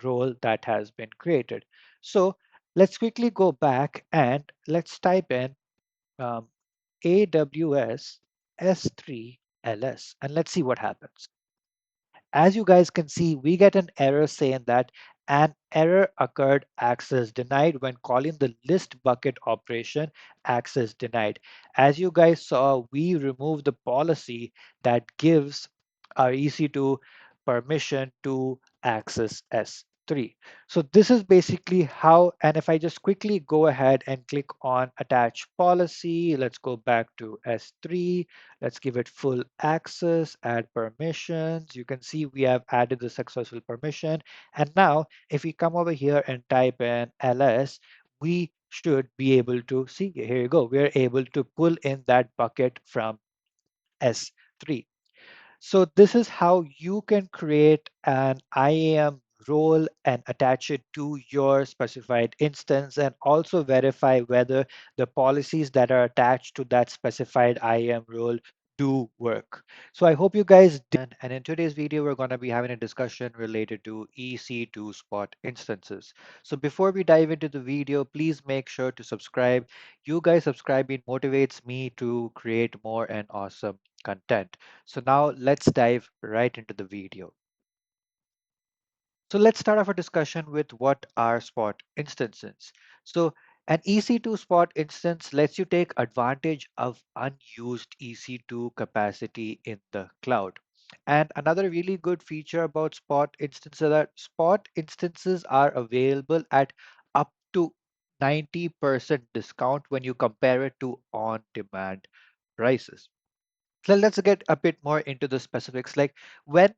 role that has been created. So let's quickly go back and let's type in um, AWS S3 LS and let's see what happens. As you guys can see, we get an error saying that an error occurred, access denied when calling the list bucket operation, access denied. As you guys saw, we removed the policy that gives our EC2 permission to access S3. So this is basically how, and if I just quickly go ahead and click on attach policy, let's go back to S3. Let's give it full access, add permissions. You can see we have added the successful permission. And now if we come over here and type in ls, we should be able to see, here you go. We're able to pull in that bucket from S3. So this is how you can create an IAM role and attach it to your specified instance and also verify whether the policies that are attached to that specified IAM role do work. So I hope you guys did. And in today's video, we're going to be having a discussion related to EC2 Spot instances. So before we dive into the video, please make sure to subscribe. You guys subscribing motivates me to create more and awesome content. So now let's dive right into the video. So let's start off a discussion with what are spot instances. So an EC2 spot instance lets you take advantage of unused EC2 capacity in the cloud. And another really good feature about spot instances are that spot instances are available at up to 90% discount when you compare it to on-demand prices. So let's get a bit more into the specifics, like when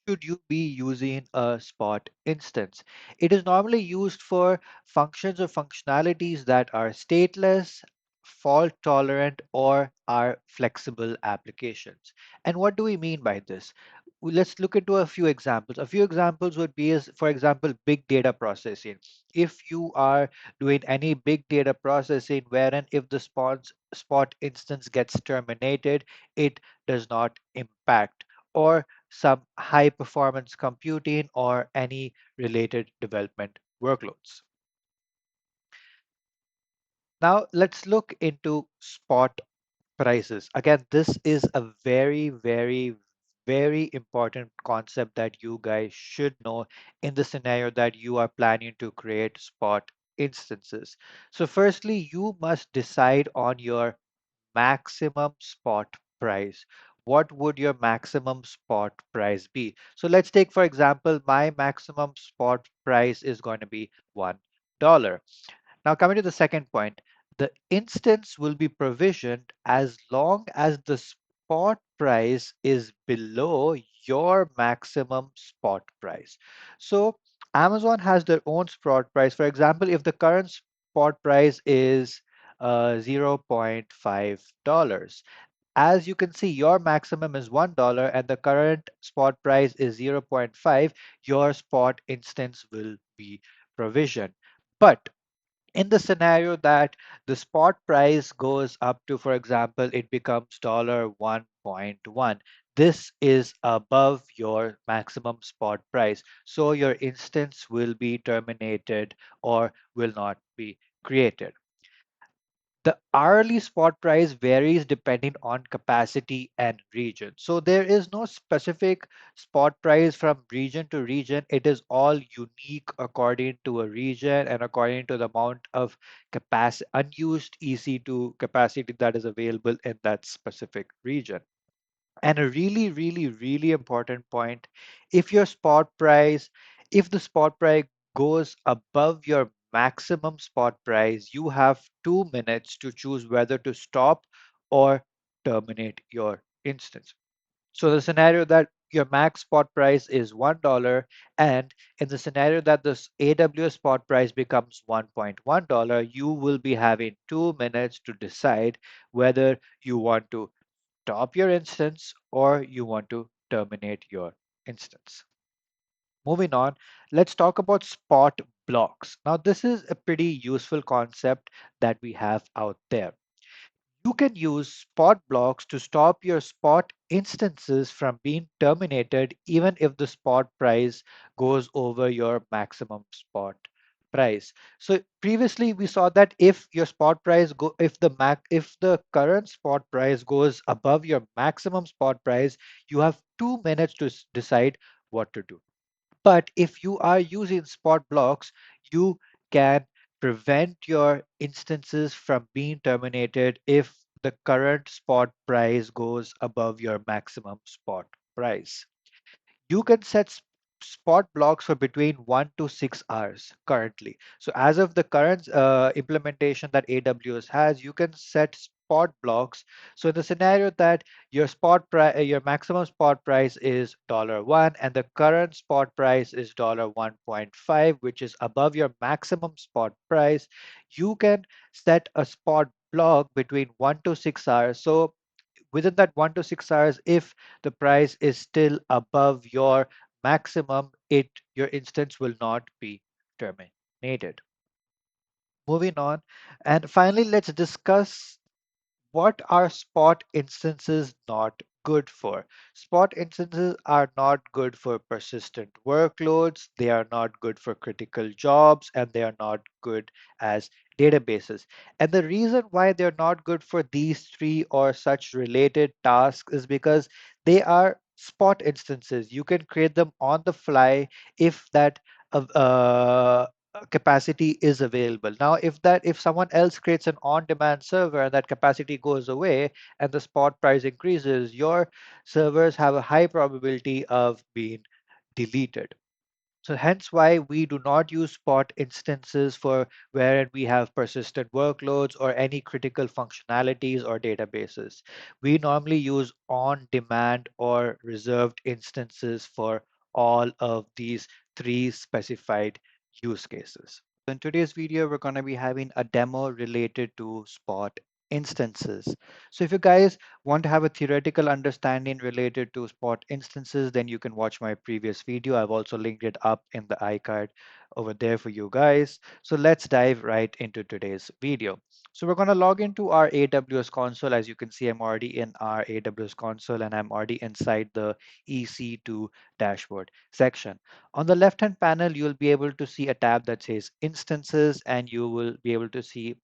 should you be using a spot instance? It is normally used for functions or functionalities that are stateless, fault tolerant, or are flexible applications. And what do we mean by this? Let's look into a few examples. A few examples would be, as, for example, big data processing. If you are doing any big data processing, wherein if the spot instance gets terminated, it does not impact, or some high performance computing or any related development workloads. Now let's look into spot prices. Again, this is a very important concept that you guys should know in the scenario that you are planning to create spot instances. So firstly, you must decide on your maximum spot price. What would your maximum spot price be? So let's take, for example, my maximum spot price is going to be $1. Now, coming to the second point, the instance will be provisioned as long as the spot price is below your maximum spot price. So, Amazon has their own spot price. For example, if the current spot price is $0.5, as you can see, your maximum is $1 and the current spot price is zero point 0.5, your spot instance will be provisioned. But in the scenario that the spot price goes up to, for example, it becomes $1.1, this is above your maximum spot price. So your instance will be terminated or will not be created. The hourly spot price varies depending on capacity and region. So there is no specific spot price from region to region. It is all unique according to a region and according to the amount of capacity, unused EC2 capacity that is available in that specific region. And a really, really, really important point, if your spot price, if the spot price goes above your maximum spot price, you have 2 minutes to choose whether to stop or terminate your instance. So the scenario that your max spot price is $1, and in the scenario that this AWS spot price becomes $1.1, you will be having 2 minutes to decide whether you want to stop your instance or you want to terminate your instance. Moving on, let's talk about spot blocks. Now, this is a pretty useful concept that we have out there. You can use spot blocks to stop your spot instances from being terminated even if the spot price goes over your maximum spot price. So previously we saw that if your spot price go if the current spot price goes above your maximum spot price, you have 2 minutes to decide what to do. But if you are using spot blocks, you can prevent your instances from being terminated if the current spot price goes above your maximum spot price. You can set spot blocks for between 1 to 6 hours currently. So as of the current implementation that AWS has, you can set spot blocks. So in the scenario that your spot price, your maximum spot price is $1 and the current spot price is $1.5, which is above your maximum spot price, you can set a spot block between 1 to 6 hours. So within that 1 to 6 hours, if the price is still above your maximum, your instance will not be terminated. Moving on, and finally, let's discuss what are spot instances not good for? Spot instances are not good for persistent workloads, they are not good for critical jobs, and they are not good as databases. And the reason why they're not good for these three or such related tasks is because they are spot instances. You can create them on the fly if that capacity is available. Now, if someone else creates an on-demand server and that capacity goes away and the spot price increases, your servers have a high probability of being deleted. So hence why we do not use spot instances for wherein we have persistent workloads or any critical functionalities or databases. We normally use on-demand or reserved instances for all of these three specified use cases. In today's video, we're going to be having a demo related to spot instances. So if you guys want to have a theoretical understanding related to spot instances, then you can watch my previous video. I've also linked it up in the iCard over there for you guys. So let's dive right into today's video. So we're going to log into our AWS console. As you can see, I'm already in our AWS console and I'm already inside the EC2 dashboard section. On the left-hand panel, you'll be able to see a tab that says instances, and you will be able to see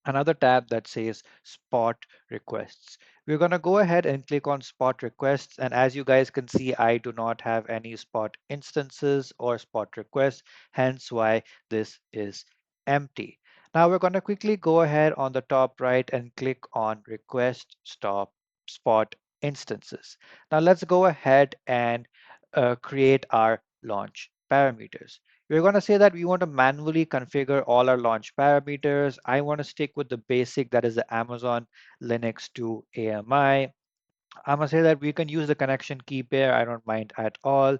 another tab that says spot requests. We're going to go ahead and click on spot requests. And as you guys can see, I do not have any spot instances or spot requests, hence why this is empty. Now we're going to quickly go ahead on the top right and click on request stop spot instances. Now let's go ahead and create our launch parameters. We're going to say that we want to manually configure all our launch parameters. I want to stick with the basic, that is the Amazon Linux 2 AMI. I'm going to say that we can use the connection key pair. I don't mind at all.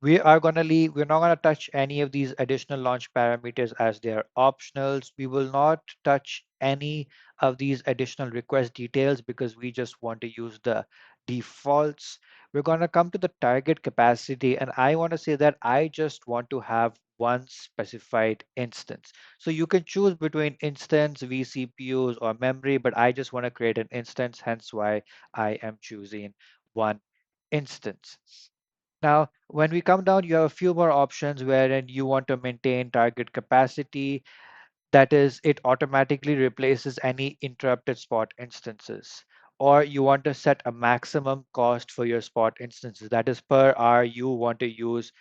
We're not going to touch any of these additional launch parameters as they are optionals. We will not touch any of these additional request details because we just want to use the defaults. We're going to come to the target capacity, and I want to say that I just want to have one specified instance. So you can choose between instance, vCPUs, or memory, but I just want to create an instance, hence why I am choosing one instance. Now, when we come down, you have a few more options wherein you want to maintain target capacity. That is, it automatically replaces any interrupted spot instances. Or you want to set a maximum cost for your spot instances. That is, per hour you want to use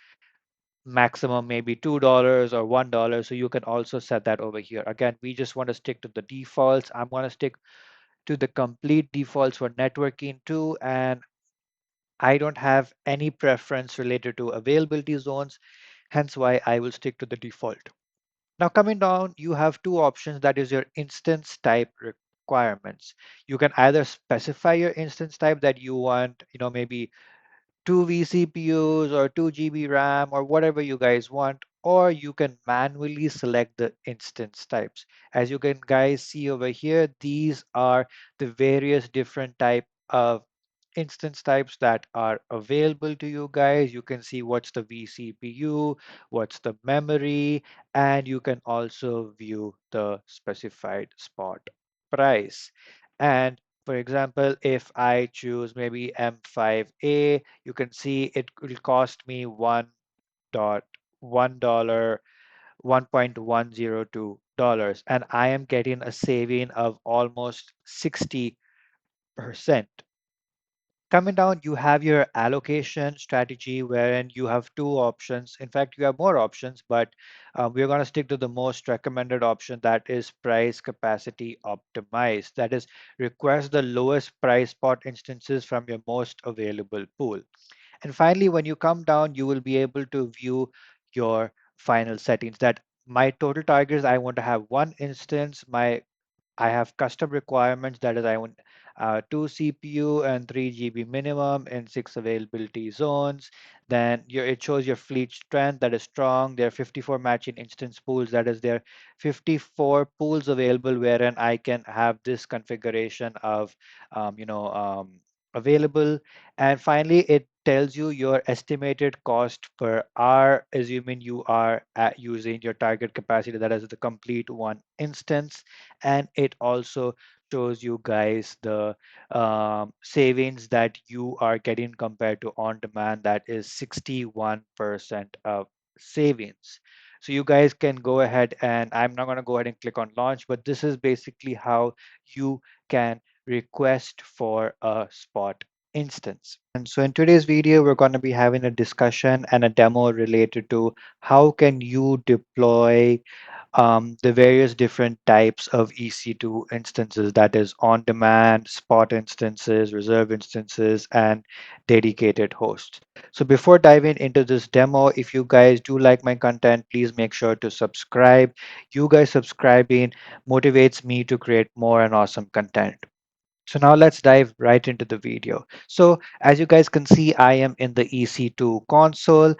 maximum maybe $2 or $1. So you can also set that over here. Again, we just want to stick to the defaults. I'm going to stick to the complete defaults for networking too. And I don't have any preference related to availability zones, hence why I will stick to the default. Now coming down, you have two options, that is your instance type requirements. You can either specify your instance type that you want, maybe two vCPUs or 2 GB RAM or whatever you guys want, or you can manually select the instance types. As you can guys see over here, these are the various different type of instance types that are available to you guys. You can see what's the vCPU, what's the memory, and you can also view the specified spot price. And for example, if I choose maybe M5A, you can see it will cost me $1, $1.102, and I am getting a saving of almost 60%. Coming down, you have your allocation strategy wherein you have two options. In fact, you have more options, but we're going to stick to the most recommended option, that is price capacity optimized. That is, request the lowest price spot instances from your most available pool. And finally, when you come down, you will be able to view your final settings. That my total target is I want to have one instance. I have custom requirements, that is I want two CPU and 3 GB minimum in six availability zones. Then it shows your fleet strength, that is strong. There are 54 matching instance pools, that is there are 54 pools available wherein I can have this configuration of available. And finally, it tells you your estimated cost per hour, assuming you are using your target capacity, that is the complete one instance. And it also shows you guys the savings that you are getting compared to on demand, that is 61% of savings. So you guys can go ahead, and I'm not going to go ahead and click on launch, but this is basically how you can request for a spot instance. And so in today's video, we're going to be having a discussion and a demo related to how can you deploy the various different types of EC2 instances, that is on-demand, spot instances, reserve instances, and dedicated hosts. So before diving into this demo, if you guys do like my content, please make sure to subscribe. You guys subscribing motivates me to create more and awesome content. So now let's dive right into the video. So as you guys can see, I am in the EC2 console.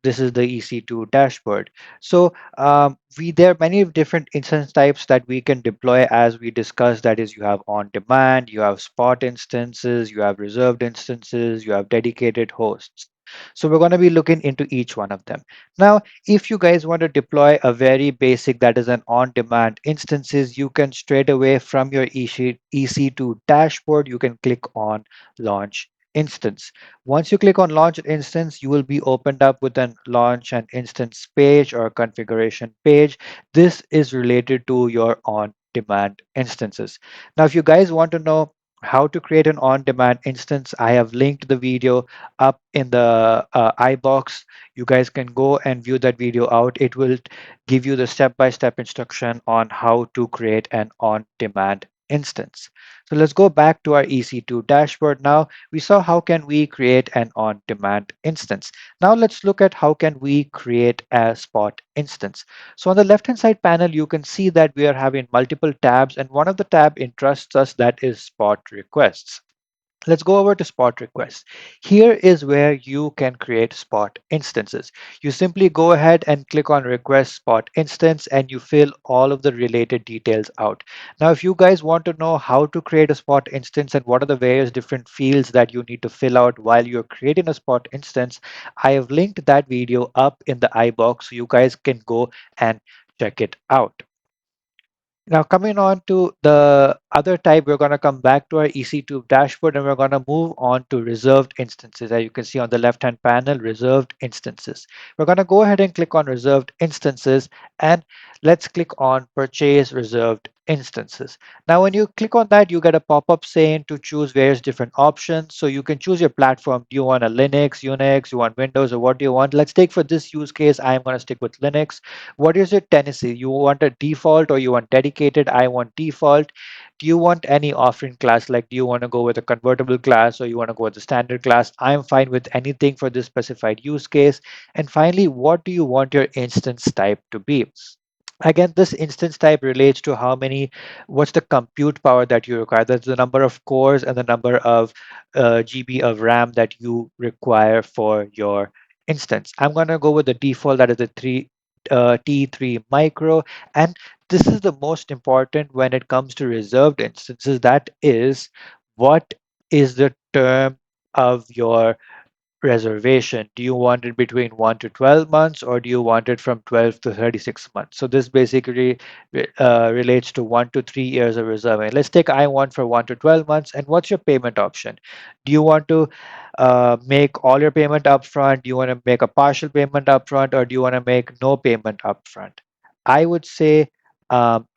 This is the EC2 dashboard. So there are many different instance types that we can deploy, as we discussed. That is, you have on demand, you have spot instances, you have reserved instances, you have dedicated hosts. So we're going to be looking into each one of them. Now, if you guys want to deploy a very basic, that is an on-demand instances, you can straight away from your EC2 dashboard, you can click on launch instance. Once you click on launch instance, you will be opened up with an launch an instance page or configuration page. This is related to your on-demand instances. Now, if you guys want to know how to create an on-demand instance, I have linked the video up in the iBox. You guys can go and view that video out. It will give you the step-by-step instruction on how to create an on-demand instance. So let's go back to our EC2 dashboard now. We saw how can we create an on-demand instance. Now let's look at how can we create a spot instance. So on the left-hand side panel, you can see that we are having multiple tabs, and one of the tab interests us, that is spot requests. Let's go over to spot requests. Here is where you can create spot instances. You simply go ahead and click on request spot instance, and you fill all of the related details out. Now, if you guys want to know how to create a spot instance and what are the various different fields that you need to fill out while you're creating a spot instance, I have linked that video up in the iBox so you guys can go and check it out. Now, coming on to the other type, we're going to come back to our EC2 dashboard and we're going to move on to reserved instances. As you can see on the left-hand panel, reserved instances. We're going to go ahead and click on reserved instances and let's click on purchase reserved instances. Now, when you click on that, you get a pop-up saying to choose various different options. So you can choose your platform. Do you want a Linux, Unix, you want Windows, or what do you want? Let's take for this use case, I'm going to stick with Linux. What is your tenancy? You want a default or you want dedicated? I want default. Do you want any offering class? Like, do you want to go with a convertible class or you want to go with the standard class? I'm fine with anything for this specified use case. And finally, what do you want your instance type to be? Again, this instance type relates to what's the compute power that you require. That's the number of cores and the number of GB of RAM that you require for your instance. I'm going to go with the default, that is the T3 micro. And this is the most important when it comes to reserved instances. That is, what is the term of your reservation? Do you want it between 1 to 12 months or do you want it from 12 to 36 months? So this basically relates to 1 to 3 years of reserving. Let's take I want for 1 to 12 months. And what's your payment option? Do you want to make all your payment upfront? Do you want to make a partial payment upfront or do you want to make no payment upfront? I would say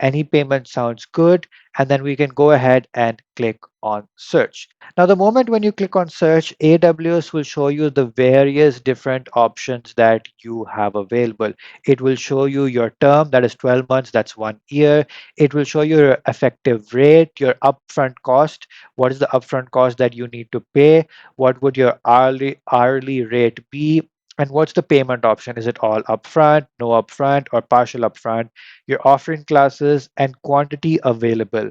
any payment sounds good. And then we can go ahead and click on search. Now, the moment when you click on search, AWS will show you the various different options that you have available. It will show you your term, that is 12 months, that's 1 year. It will show you your effective rate, your upfront cost. What is the upfront cost that you need to pay? What would your hourly rate be? And what's the payment option? Is it all upfront, no upfront, or partial upfront? Your offering classes and quantity available.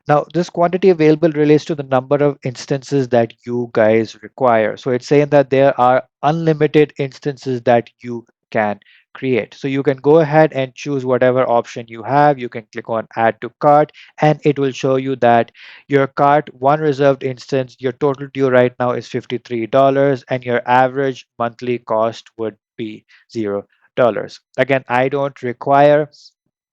Now, this quantity available relates to the number of instances that you guys require. So it's saying that there are unlimited instances that you can create. So you can go ahead and choose whatever option you have. You can click on add to cart and it will show you that your cart, one reserved instance, your total due right now is $53 and your average monthly cost would be $0. Again, I don't require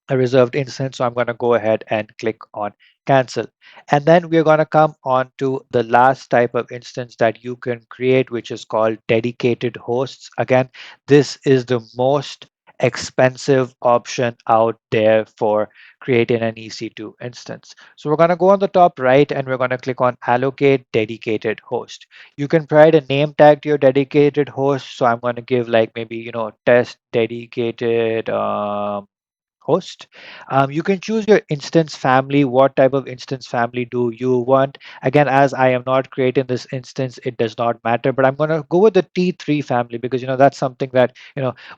a reserved instance. So I'm going to go ahead and click on cancel. And then we're going to come on to the last type of instance that you can create, which is called dedicated hosts. Again, this is the most expensive option out there for creating an EC2 instance. So we're going to go on the top right and we're going to click on allocate dedicated host. You can provide a name tag to your dedicated host. So I'm going to give like maybe, test dedicated host. You can choose your instance family. What type of instance family do you want? Again, as I am not creating this instance, it does not matter, but I'm going to go with the T3 family because, that's something that,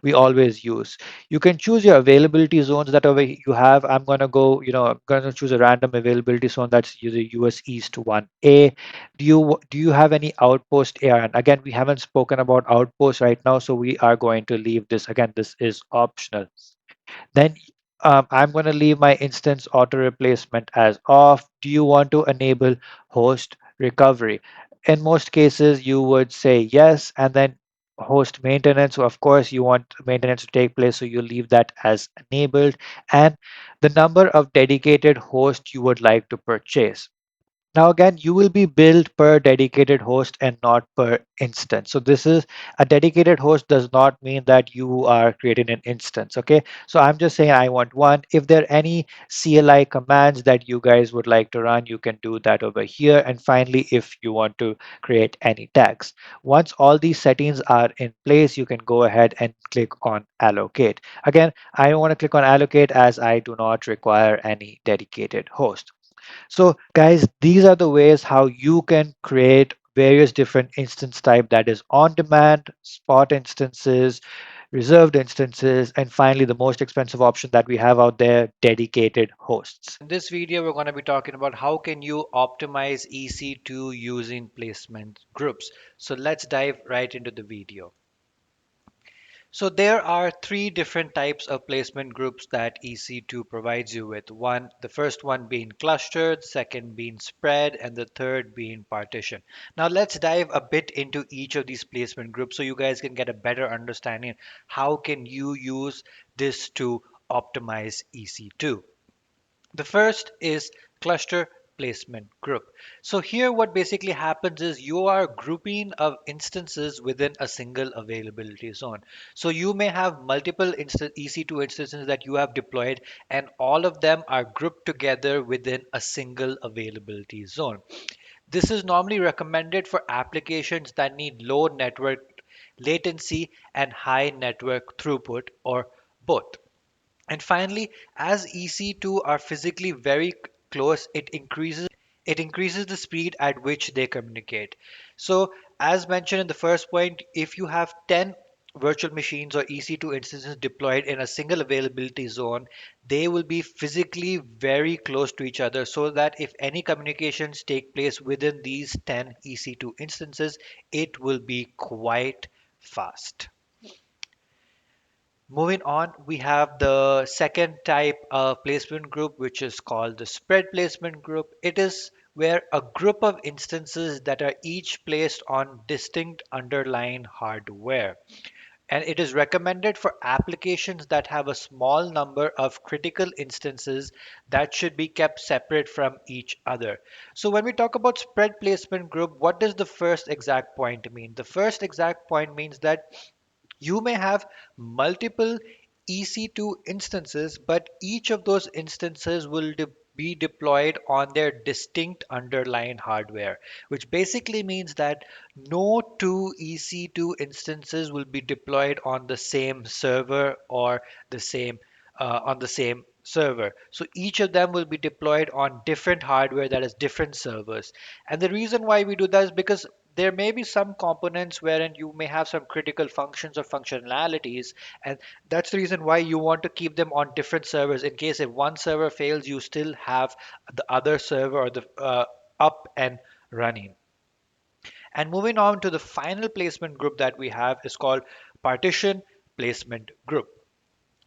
we always use. You can choose your availability zones that over you have. I'm going to go, I'm going to choose a random availability zone that's the US East 1A. Do you have any outpost ARN? Again, we haven't spoken about outposts right now, so we are going to leave this. Again, this is optional. Then I'm going to leave my instance auto replacement as off. Do you want to enable host recovery? In most cases, you would say yes, and then host maintenance. So of course, you want maintenance to take place, so you leave that as enabled. And the number of dedicated hosts you would like to purchase. Now again, you will be billed per dedicated host and not per instance. So this is a dedicated host does not mean that you are creating an instance. Okay. So I'm just saying I want one. If there are any CLI commands that you guys would like to run, you can do that over here. And finally, if you want to create any tags. Once all these settings are in place, you can go ahead and click on allocate. Again, I don't want to click on allocate as I do not require any dedicated host. So guys, these are the ways how you can create various different instance type, that is on demand, spot instances, reserved instances, and finally the most expensive option that we have out there, dedicated hosts. In this video, we're going to be talking about how can you optimize EC2 using placement groups. So let's dive right into the video. So there are three different types of placement groups that EC2 provides you with. The first one being clustered, second being spread, and the third being partition. Now let's dive a bit into each of these placement groups so you guys can get a better understanding how can you use this to optimize EC2. The first is cluster placement group. So here what basically happens is you are grouping of instances within a single availability zone. So you may have multiple EC2 instances that you have deployed, and all of them are grouped together within a single availability zone. This is normally recommended for applications that need low network latency and high network throughput, or both. And finally, as EC2 are physically very close, it increases the speed at which they communicate. So, as mentioned in the first point, if you have 10 virtual machines or EC2 instances deployed in a single availability zone, they will be physically very close to each other so that if any communications take place within these 10 EC2 instances, it will be quite fast. Moving on, we have the second type of placement group, which is called the spread placement group. It is where a group of instances that are each placed on distinct underlying hardware. And it is recommended for applications that have a small number of critical instances that should be kept separate from each other. So when we talk about spread placement group, what does the first exact point mean? The first exact point means that you may have multiple EC2 instances, but each of those instances will be deployed on their distinct underlying hardware, which basically means that no two EC2 instances will be deployed on the same server or the same on the same server. So each of them will be deployed on different hardware, that is different servers. And the reason why we do that is because there may be some components wherein you may have some critical functions or functionalities, and that's the reason why you want to keep them on different servers. In case if one server fails, you still have the other server or the up and running. And moving on to the final placement group that we have is called partition placement group.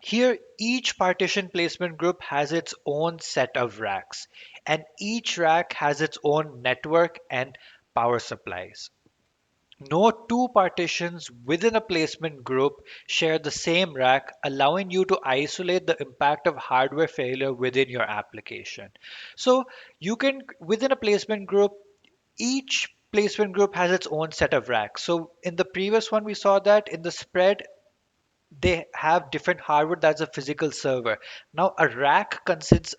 Here, each partition placement group has its own set of racks, and each rack has its own network and power supplies. No two partitions within a placement group share the same rack, allowing you to isolate the impact of hardware failure within your application. So you can, within a placement group, each placement group has its own set of racks. So in the previous one, we saw that in the spread, they have different hardware that's a physical server. Now a rack consists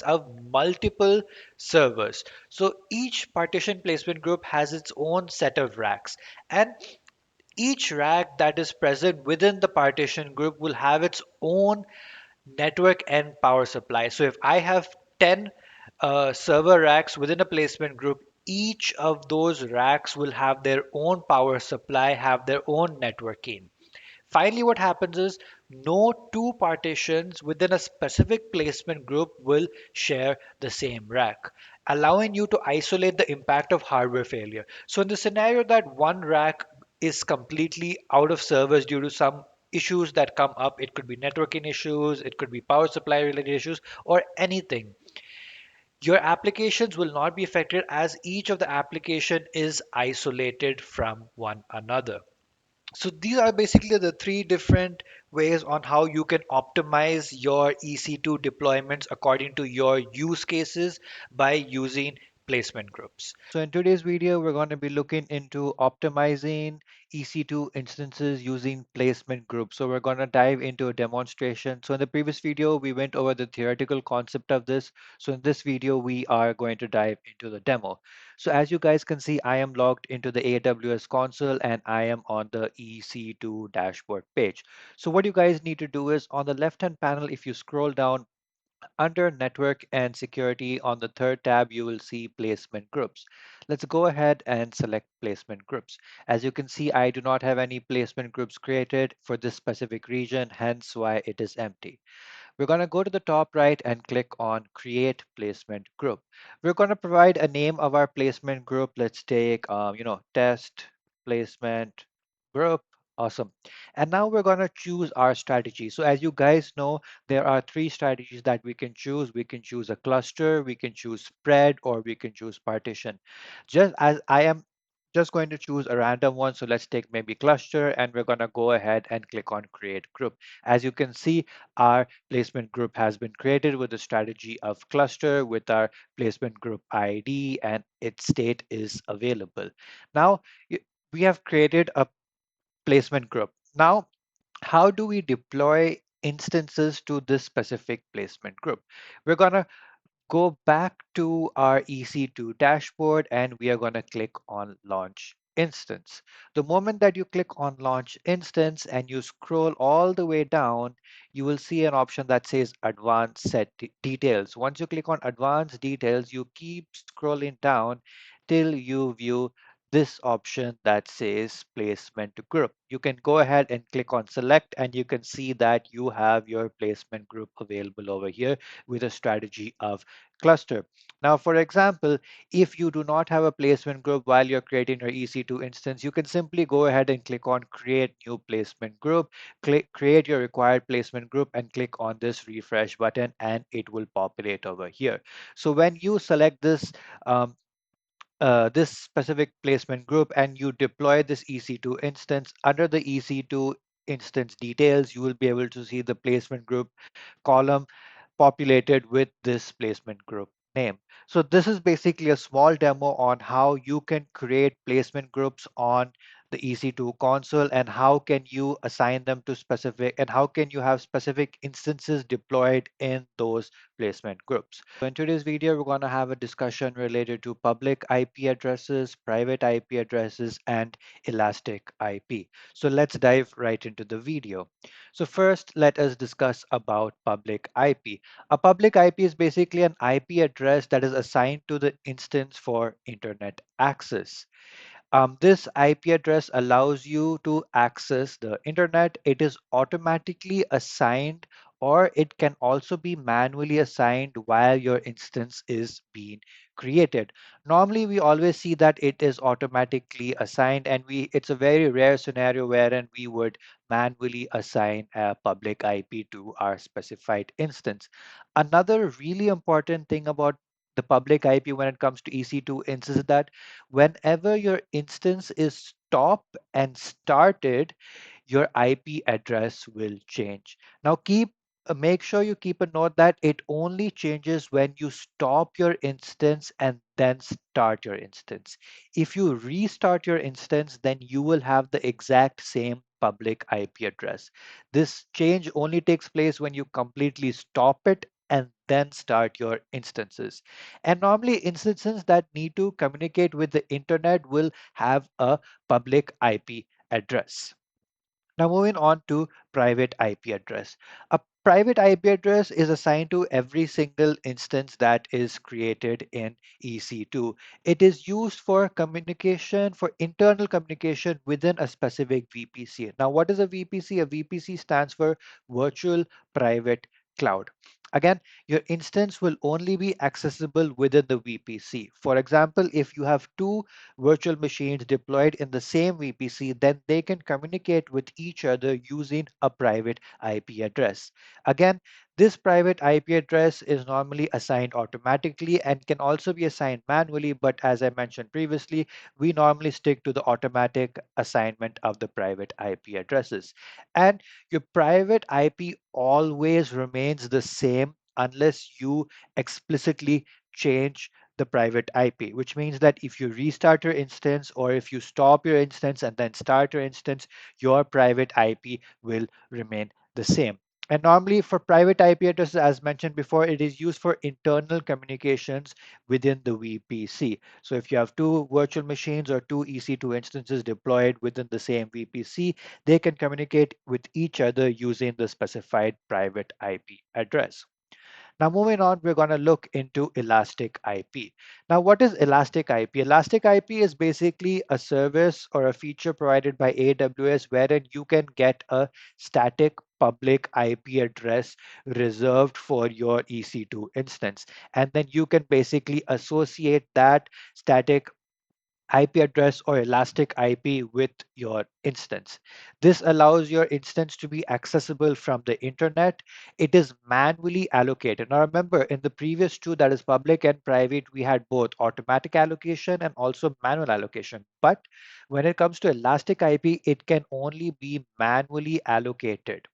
of multiple servers. So each partition placement group has its own set of racks, and each rack that is present within the partition group will have its own network and power supply. So if I have 10 server racks within a placement group, each of those racks will have their own power supply, have their own networking. Finally, what happens is no two partitions within a specific placement group will share the same rack, allowing you to isolate the impact of hardware failure. So in the scenario that one rack is completely out of service due to some issues that come up, it could be networking issues, it could be power supply related issues, or anything, your applications will not be affected as each of the application is isolated from one another. So these are basically the three different ways on how you can optimize your EC2 deployments according to your use cases by using placement groups. So in today's video, we're going to be looking into optimizing EC2 instances using placement groups. So we're going to dive into a demonstration. So in the previous video, we went over the theoretical concept of this. So in this video, we are going to dive into the demo. So as you guys can see, I am logged into the AWS console and I am on the EC2 dashboard page. So what you guys need to do is on the left-hand panel, if you scroll down under network and security on the third tab, you will see placement groups. Let's go ahead and select placement groups. As you can see, I do not have any placement groups created for this specific region, hence why it is empty. We're going to go to the top right and click on Create Placement Group. We're going to provide a name of our placement group. Let's take, Test Placement Group. Awesome. And now we're going to choose our strategy. So as you guys know, there are three strategies that we can choose. We can choose a cluster, we can choose spread, or we can choose partition. Just as I am just going to choose a random one. So let's take maybe cluster, and we're going to go ahead and click on create group. As you can see, our placement group has been created with the strategy of cluster with our placement group ID, and its state is available. Now, we have created a placement group. Now, how do we deploy instances to this specific placement group? We're going to go back to our EC2 dashboard, and we are going to click on launch instance. The moment that you click on launch instance and you scroll all the way down, you will see an option that says advanced details. Once you click on advanced details, you keep scrolling down till you view this option that says placement group. You can go ahead and click on select, and you can see that you have your placement group available over here with a strategy of cluster. Now, for example, if you do not have a placement group while you're creating your EC2 instance, you can simply go ahead and click on create new placement group, create your required placement group, and click on this refresh button, and it will populate over here. So when you select um, this specific placement group and you deploy this EC2 instance, under the EC2 instance details, you will be able to see the placement group column populated with this placement group name. So this is basically a small demo on how you can create placement groups on the EC2 console, and how can you assign them to specific, and how can you have specific instances deployed in those placement groups. So in today's video, we're going to have a discussion related to public IP addresses, private IP addresses, and elastic IP. So let's dive right into the video. So first, let us discuss about public IP. A public IP is basically an IP address that is assigned to the instance for internet access. This IP address allows you to access the internet. It is automatically assigned, or it can also be manually assigned while your instance is being created. Normally, we always see that it is automatically assigned, and it's a very rare scenario wherein we would manually assign a public IP to our specified instance. Another really important thing about the public IP when it comes to EC2 instance is that whenever your instance is stopped and started, your IP address will change. Now make sure you keep a note that it only changes when you stop your instance and then start your instance. If you restart your instance, then you will have the exact same public IP address. This change only takes place when you completely stop it and then start your instances. And normally instances that need to communicate with the internet will have a public IP address. Now moving on to private IP address. A private IP address is assigned to every single instance that is created in EC2. It is used for communication, for internal communication within a specific VPC. Now, what is a VPC? A VPC stands for Virtual Private Cloud. Again, your instance will only be accessible within the VPC. For example, if you have two virtual machines deployed in the same VPC, then they can communicate with each other using a private IP address. Again, this private IP address is normally assigned automatically and can also be assigned manually, but as I mentioned previously, we normally stick to the automatic assignment of the private IP addresses. And your private IP always remains the same unless you explicitly change the private IP, which means that if you restart your instance or if you stop your instance and then start your instance, your private IP will remain the same. And normally for private IP addresses, as mentioned before, it is used for internal communications within the VPC. So if you have two virtual machines or two EC2 instances deployed within the same VPC, they can communicate with each other using the specified private IP address. Now moving on, we're going to look into Elastic IP. Now what is Elastic IP? Elastic IP is basically a service or a feature provided by AWS wherein you can get a static public IP address reserved for your EC2 instance. And then you can basically associate that static IP address or elastic IP with your instance. This allows your instance to be accessible from the internet. It is manually allocated. Now remember, in the previous two, that is public and private, we had both automatic allocation and also manual allocation. But when it comes to elastic IP, it can only be manually allocated.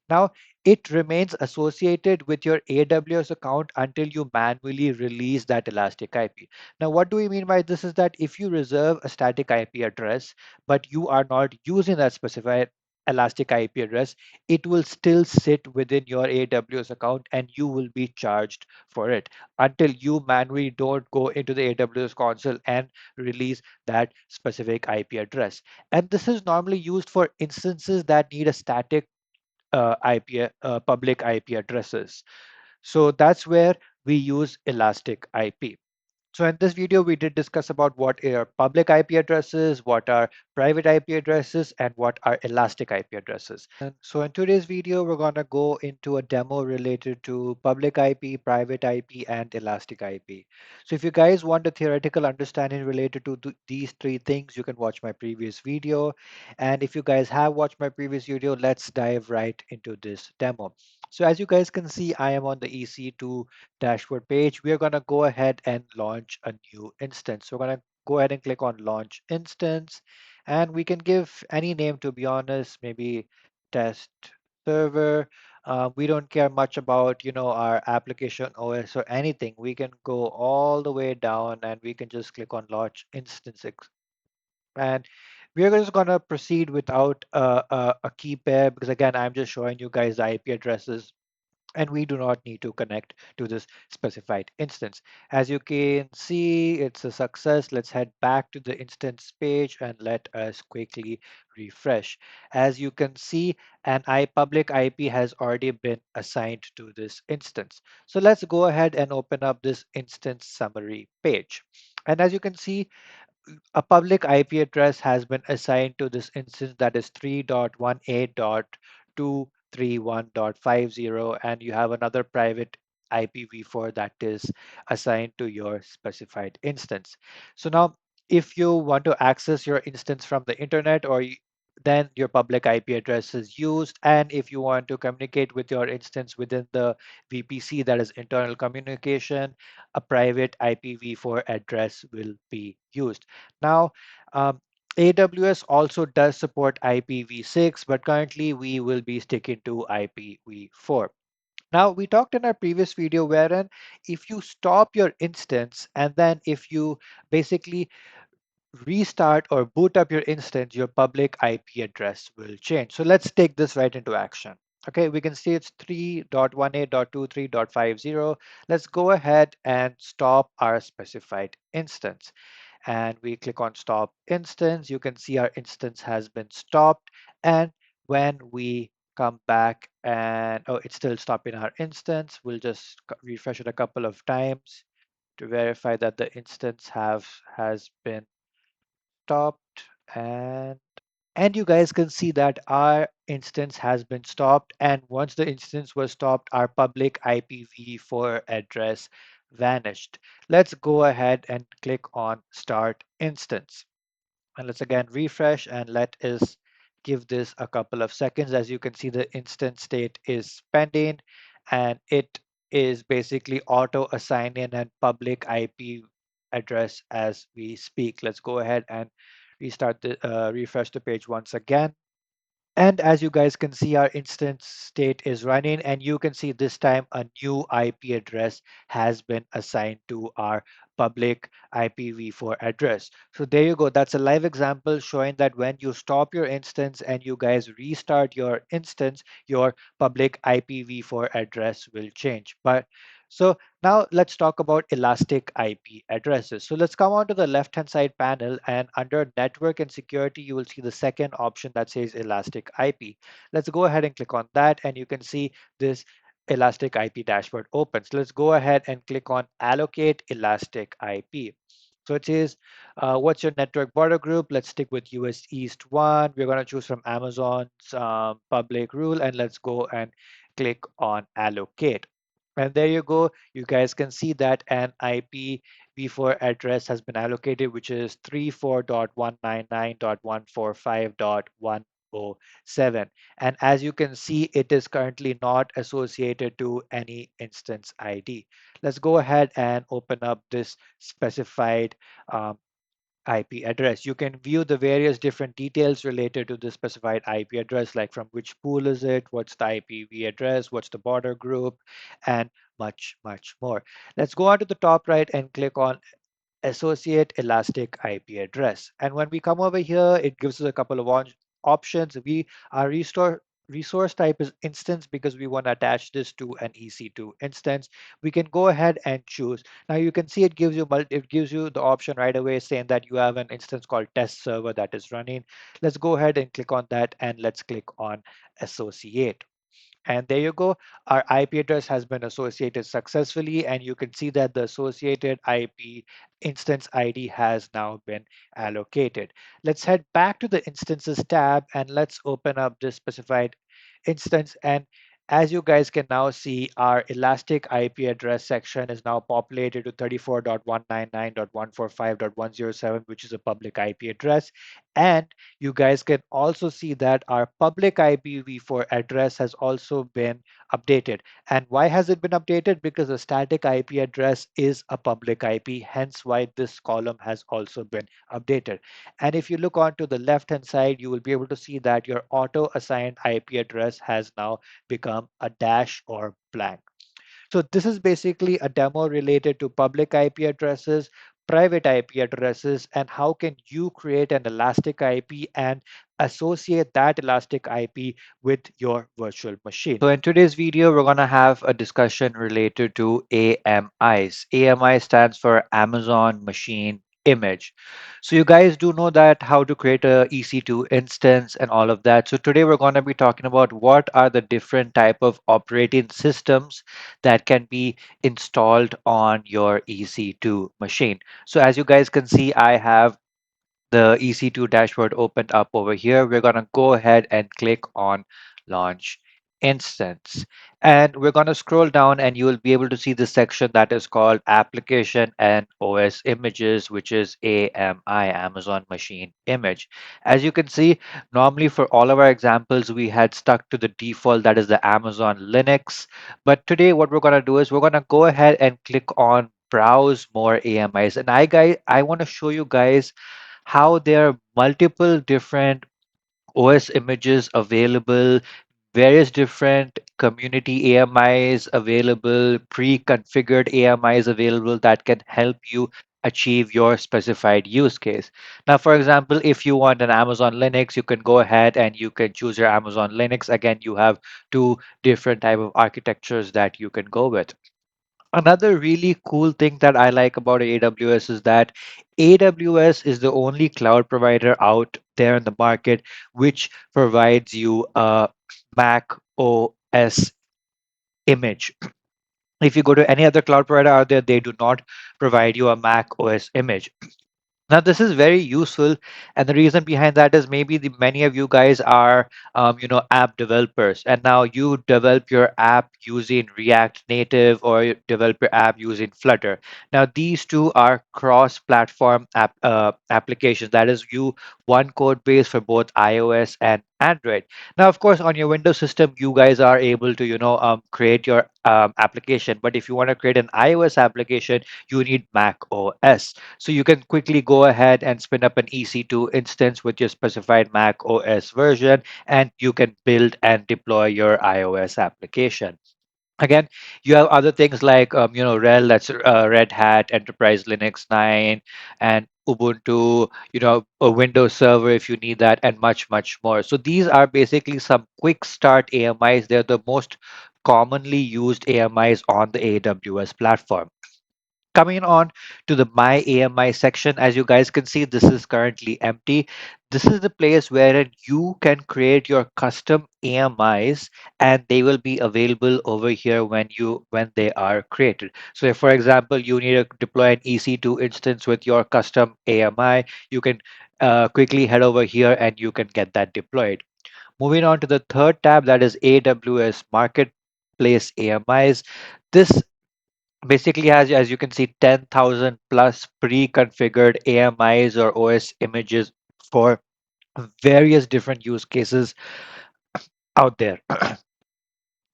Now, it remains associated with your AWS account until you manually release that elastic IP. Now, what do we mean by this is that if you reserve a static IP address, but you are not using that specified elastic IP address, it will still sit within your AWS account and you will be charged for it until you manually don't go into the AWS console and release that specific IP address. And this is normally used for instances that need a static public IP addresses. So that's where we use elastic IP. So in this video, we did discuss about what are public IP addresses, what are private IP addresses, and what are elastic IP addresses. And so in today's video, we're going to go into a demo related to public IP, private IP, and elastic IP. So if you guys want a theoretical understanding related to these three things, you can watch my previous video. And if you guys have watched my previous video, let's dive right into this demo. So as you guys can see, I am on the EC2 dashboard page. We are going to go ahead and launch a new instance. So we're going to go ahead and click on launch instance, and we can give any name, to be honest, maybe test server. We don't care much about, our application OS or anything. We can go all the way down and we can just click on launch instance. And we are just going to proceed without a key pair because again, I'm just showing you guys the IP addresses and we do not need to connect to this specified instance. As you can see, it's a success. Let's head back to the instance page and let us quickly refresh. As you can see, an public IP has already been assigned to this instance. So let's go ahead and open up this instance summary page. And as you can see, a public IP address has been assigned to this instance that is 3.18.231.50, and you have another private IPv4 that is assigned to your specified instance. So now if you want to access your instance from the internet then your public IP address is used. And if you want to communicate with your instance within the VPC, that is internal communication, a private IPv4 address will be used. Now, AWS also does support IPv6, but currently we will be sticking to IPv4. Now, we talked in our previous video wherein if you stop your instance and then if you basically restart or boot up your instance, your public IP address will change. So let's take this right into action. Okay, we can see it's 3.18.23.50. Let's go ahead and stop our specified instance. And we click on stop instance. You can see our instance has been stopped. And when we come back and, oh, it's still stopping our instance, we'll just refresh it a couple of times to verify that the instance has been stopped. And you guys can see that our instance has been stopped. And once the instance was stopped, our public IPv4 address vanished. Let's go ahead and click on start instance. And let's again refresh and let us give this a couple of seconds. As you can see, the instance state is pending and it is basically auto assigning and public IP address as we speak. Let's go ahead and refresh the page once again. And as you guys can see, our instance state is running, and you can see this time a new IP address has been assigned to our public IPv4 address. So there you go. That's a live example showing that when you stop your instance and you guys restart your instance, your public IPv4 address will change. But so now let's talk about elastic IP addresses. So let's come on to the left-hand side panel, and under network and security, you will see the second option that says elastic IP. Let's go ahead and click on that, and you can see this elastic IP dashboard opens. Let's go ahead and click on allocate elastic IP. So it says, what's your network border group? Let's stick with US East 1. We're going to choose from Amazon's public rule, and let's go and click on allocate. And there you go. You guys can see that an IPv4 address has been allocated, which is 34.199.145.107. And as you can see, it is currently not associated to any instance ID. Let's go ahead and open up this specified um, IP address. You can view the various different details related to the specified IP address, like from which pool is it, what's the IPv address, what's the border group, and much, much more. Let's go on to the top right and click on associate elastic IP address. And when we come over here, it gives us a couple of options. Our resource type is instance because we want to attach this to an EC2 instance. We can go ahead and choose. Now you can see it gives you the option right away saying that you have an instance called test server that is running. Let's go ahead and click on that and let's click on associate. And there you go. Our IP address has been associated successfully, and you can see that the associated IP instance ID has now been allocated. Let's head back to the instances tab and let's open up this specified instance. And as you guys can now see, our elastic IP address section is now populated to 34.199.145.107, which is a public IP address. And you guys can also see that our public IPv4 address has also been updated. And why has it been updated? Because the static IP address is a public IP, hence why this column has also been updated. And if you look onto the left hand side, you will be able to see that your auto assigned IP address has now become a dash or blank. So this is basically a demo related to public IP addresses, private IP addresses, and how can you create an elastic IP and associate that elastic IP with your virtual machine. So in today's video, we're going to have a discussion related to AMIs. AMI stands for Amazon Machine Image. So you guys do know that how to create a EC2 instance and all of that. So today we're going to be talking about what are the different type of operating systems that can be installed on your EC2 machine. So as you guys can see, I have the EC2 dashboard opened up over here. We're going to go ahead and click on Launch Instance. And we're going to scroll down and you will be able to see the section that is called Application and OS Images, which is AMI, Amazon Machine Image. As you can see, normally for all of our examples, we had stuck to the default, that is the Amazon Linux. But today what we're going to do is we're going to go ahead and click on Browse More AMIs. And I want to show you guys how there are multiple different OS images available, various different community AMIs available, pre-configured AMIs available that can help you achieve your specified use case. Now, for example, if you want an Amazon Linux, you can go ahead and you can choose your Amazon Linux. Again, you have two different type of architectures that you can go with. Another really cool thing that I like about AWS is that AWS is the only cloud provider out there in the market which provides you a Mac OS image. If you go to any other cloud provider out there, they do not provide you a Mac OS image. Now, this is very useful, and the reason behind that is maybe many of you guys are, app developers, and now you develop your app using React Native or you develop your app using Flutter. Now, these two are cross-platform applications. That is, you one code base for both iOS and Android. Now, of course, on your Windows system, you guys are able to, create your application. But if you want to create an iOS application, you need Mac OS. So you can quickly go ahead and spin up an EC2 instance with your specified Mac OS version, and you can build and deploy your iOS application. Again, you have other things like RHEL, that's Red Hat Enterprise Linux 9, and Ubuntu, a Windows Server if you need that, and much, much more. So these are basically some quick start AMIs. They're the most commonly used AMIs on the AWS platform. Coming on to the My AMI section, as you guys can see, this is currently empty. This is the place where you can create your custom AMIs, and they will be available over here when they are created. So if, for example, you need to deploy an EC2 instance with your custom AMI, you can quickly head over here and you can get that deployed. Moving on to the third tab, that is AWS Marketplace. marketplace AMIs. This basically has, as you can see, 10,000 plus pre-configured AMIs or OS images for various different use cases out there.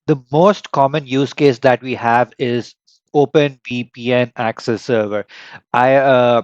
The most common use case that we have is Open VPN Access Server. I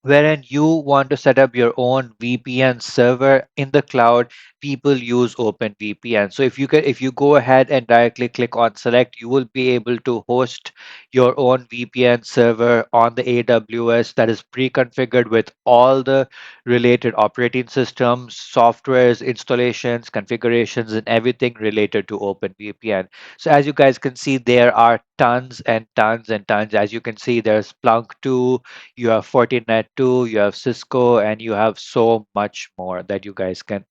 Wherein you want to set up your own VPN server in the cloud. People use OpenVPN. So if you go ahead and directly click on select, you will be able to host your own VPN server on the AWS that is pre-configured with all the related operating systems, softwares, installations, configurations, and everything related to OpenVPN. So as you guys can see, there are tons and tons and tons. As you can see, there's Splunk 2, you have Fortinet 2, you have Cisco, and you have so much more that you guys can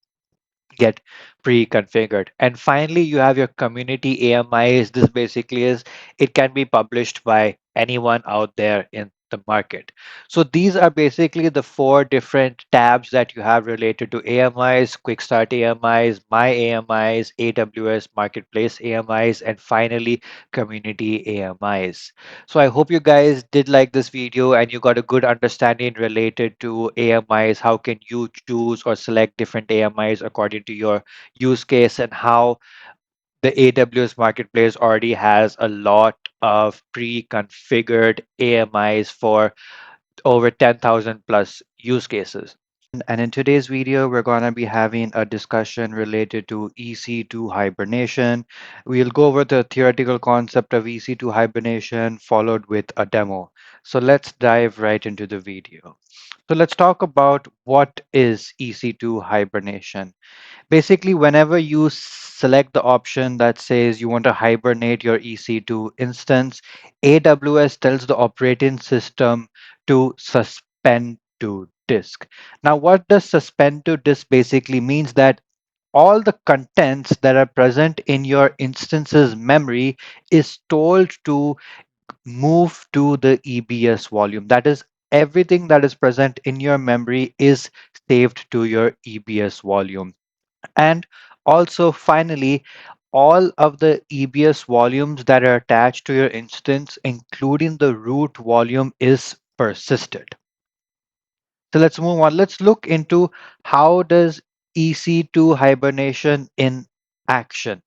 get pre-configured. And finally, you have your community AMIs. This basically is, it can be published by anyone out there in the market. So these are basically the four different tabs that you have related to AMIs: Quick Start AMIs, My AMIs, AWS Marketplace AMIs, and finally Community AMIs. So I hope you guys did like this video and you got a good understanding related to AMIs. How can you choose or select different AMIs according to your use case, and how the AWS Marketplace already has a lot of pre-configured AMIs for over 10,000 plus use cases. And in today's video, we're going to be having a discussion related to EC2 hibernation. We'll go over the theoretical concept of EC2 hibernation, followed with a demo. So let's dive right into the video. So let's talk about what is EC2 hibernation. Basically, whenever you select the option that says you want to hibernate your EC2 instance, AWS tells the operating system to suspend to disk. Now, what does suspend to disk basically means? That all the contents that are present in your instance's memory is told to move to the EBS volume. That is, everything that is present in your memory is saved to your EBS volume. And also, finally, all of the EBS volumes that are attached to your instance, including the root volume, is persisted. So let's move on. Let's look into how does EC2 hibernation in action.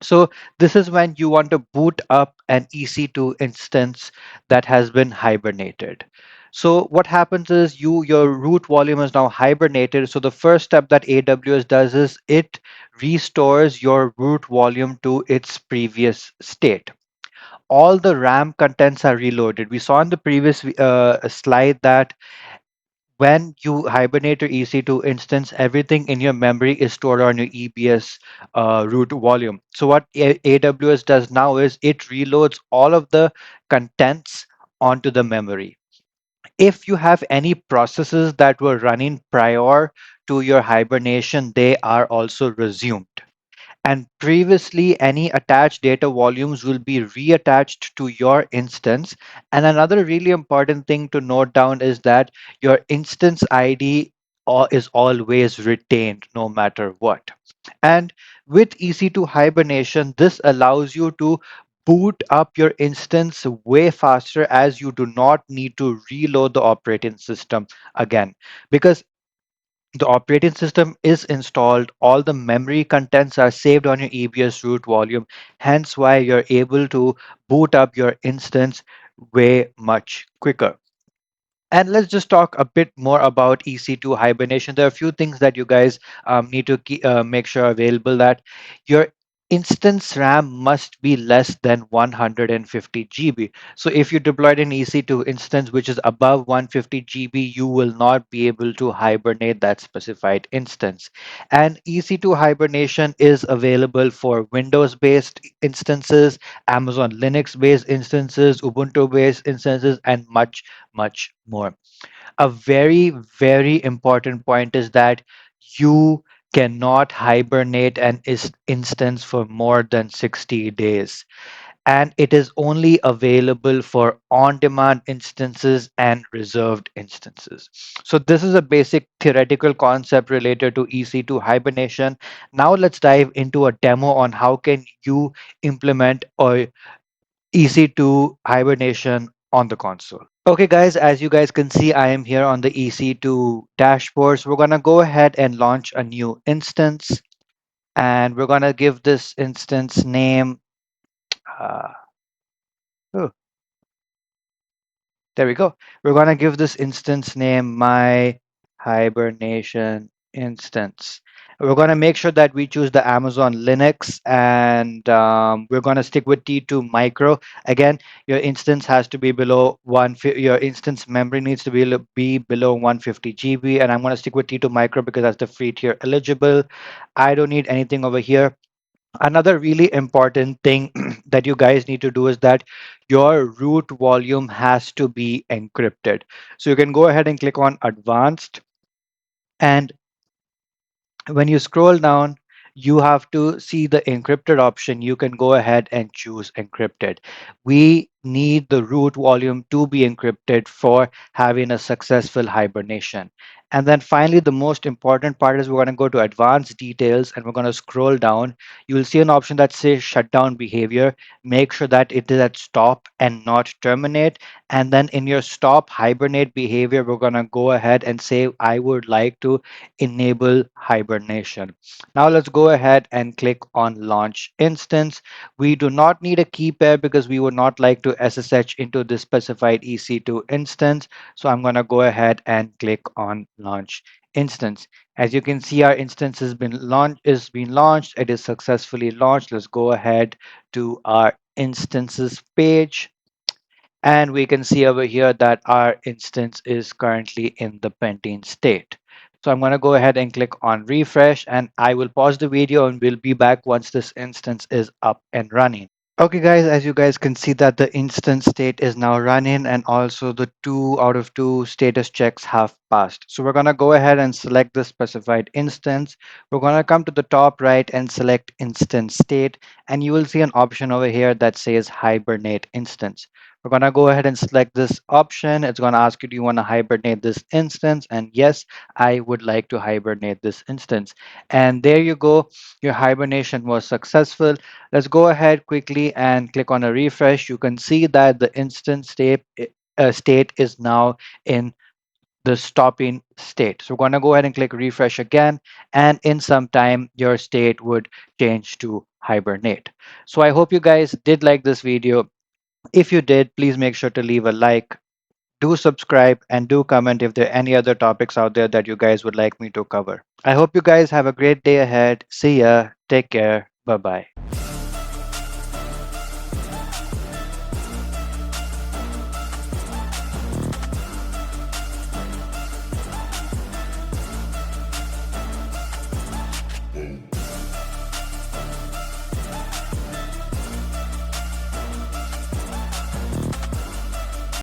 So this is when you want to boot up an EC2 instance that has been hibernated. So what happens is your root volume is now hibernated. So the first step that AWS does is it restores your root volume to its previous state. All the RAM contents are reloaded. We saw in the previous slide that when you hibernate your EC2 instance, everything in your memory is stored on your EBS root volume. So what AWS does now is it reloads all of the contents onto the memory. If you have any processes that were running prior to your hibernation, they are also resumed. And previously, any attached data volumes will be reattached to your instance. And another really important thing to note down is that your instance ID is always retained no matter what. And with EC2 hibernation, this allows you to boot up your instance way faster, as you do not need to reload the operating system again. Because the operating system is installed, all the memory contents are saved on your EBS root volume, hence why you're able to boot up your instance way much quicker. And let's just talk a bit more about EC2 hibernation. There are a few things that you guys need to make sure are available. That your instance RAM must be less than 150 GB. So if you deployed an EC2 instance which is above 150 GB, you will not be able to hibernate that specified instance. And EC2 hibernation is available for Windows-based instances, Amazon Linux-based instances, Ubuntu-based instances, and much more. A very, very important point is that you cannot hibernate an instance for more than 60 days. and it is only available for on-demand instances and reserved instances. So this is a basic theoretical concept related to EC2 hibernation. Now let's dive into a demo on how can you implement a EC2 hibernation on the console. Okay guys, as you guys can see, I am here on the EC2 dashboard. So we're gonna go ahead and launch a new instance, and we're gonna give this instance name. Uh, oh, there we go. We're gonna give this instance name my hibernation instance. We're gonna make sure that we choose the Amazon Linux, and we're gonna stick with T2 Micro. Again, your instance has to be below your instance memory needs to be below 150 GB, and I'm gonna stick with T2 Micro because that's the free tier eligible. I don't need anything over here. Another really important thing that you guys need to do is that your root volume has to be encrypted. So you can go ahead and click on advanced, and when you scroll down, you have to see the encrypted option. You can go ahead and choose encrypted. We need the root volume to be encrypted for having a successful hibernation. And then finally, the most important part is we're going to go to advanced details, and we're going to scroll down. You will see an option that says shutdown behavior. Make sure that it is at stop and not terminate. And then in your stop hibernate behavior, we're going to go ahead and say, I would like to enable hibernation. Now let's go ahead and click on launch instance. We do not need a key pair because we would not like to SSH into this specified EC2 instance. So I'm going to go ahead and click on launch instance. As you can see, our instance has been launched. It is successfully launched. Let's go ahead to our instances page. And we can see over here that our instance is currently in the pending state. So I'm going to go ahead and click on refresh, and I will pause the video and we'll be back once this instance is up and running. Okay guys, as you guys can see that the instance state is now running, and also the 2 out of 2 status checks have passed. So we're going to go ahead and select the specified instance. We're going to come to the top right and select instance state, and you will see an option over here that says hibernate instance. We're going to go ahead and select this option. It's going to ask you, do you want to hibernate this instance? And yes, I would like to hibernate this instance. And there you go. Your hibernation was successful. Let's go ahead quickly and click on a refresh. You can see that the instance state is now in the stopping state. So we're going to go ahead and click refresh again, and in some time your state would change to hibernate. So I hope you guys did like this video. If you did, please make sure to leave a like, do subscribe, and do comment if there are any other topics out there that you guys would like me to cover. I hope you guys have a great day ahead. See ya. Take care. Bye bye.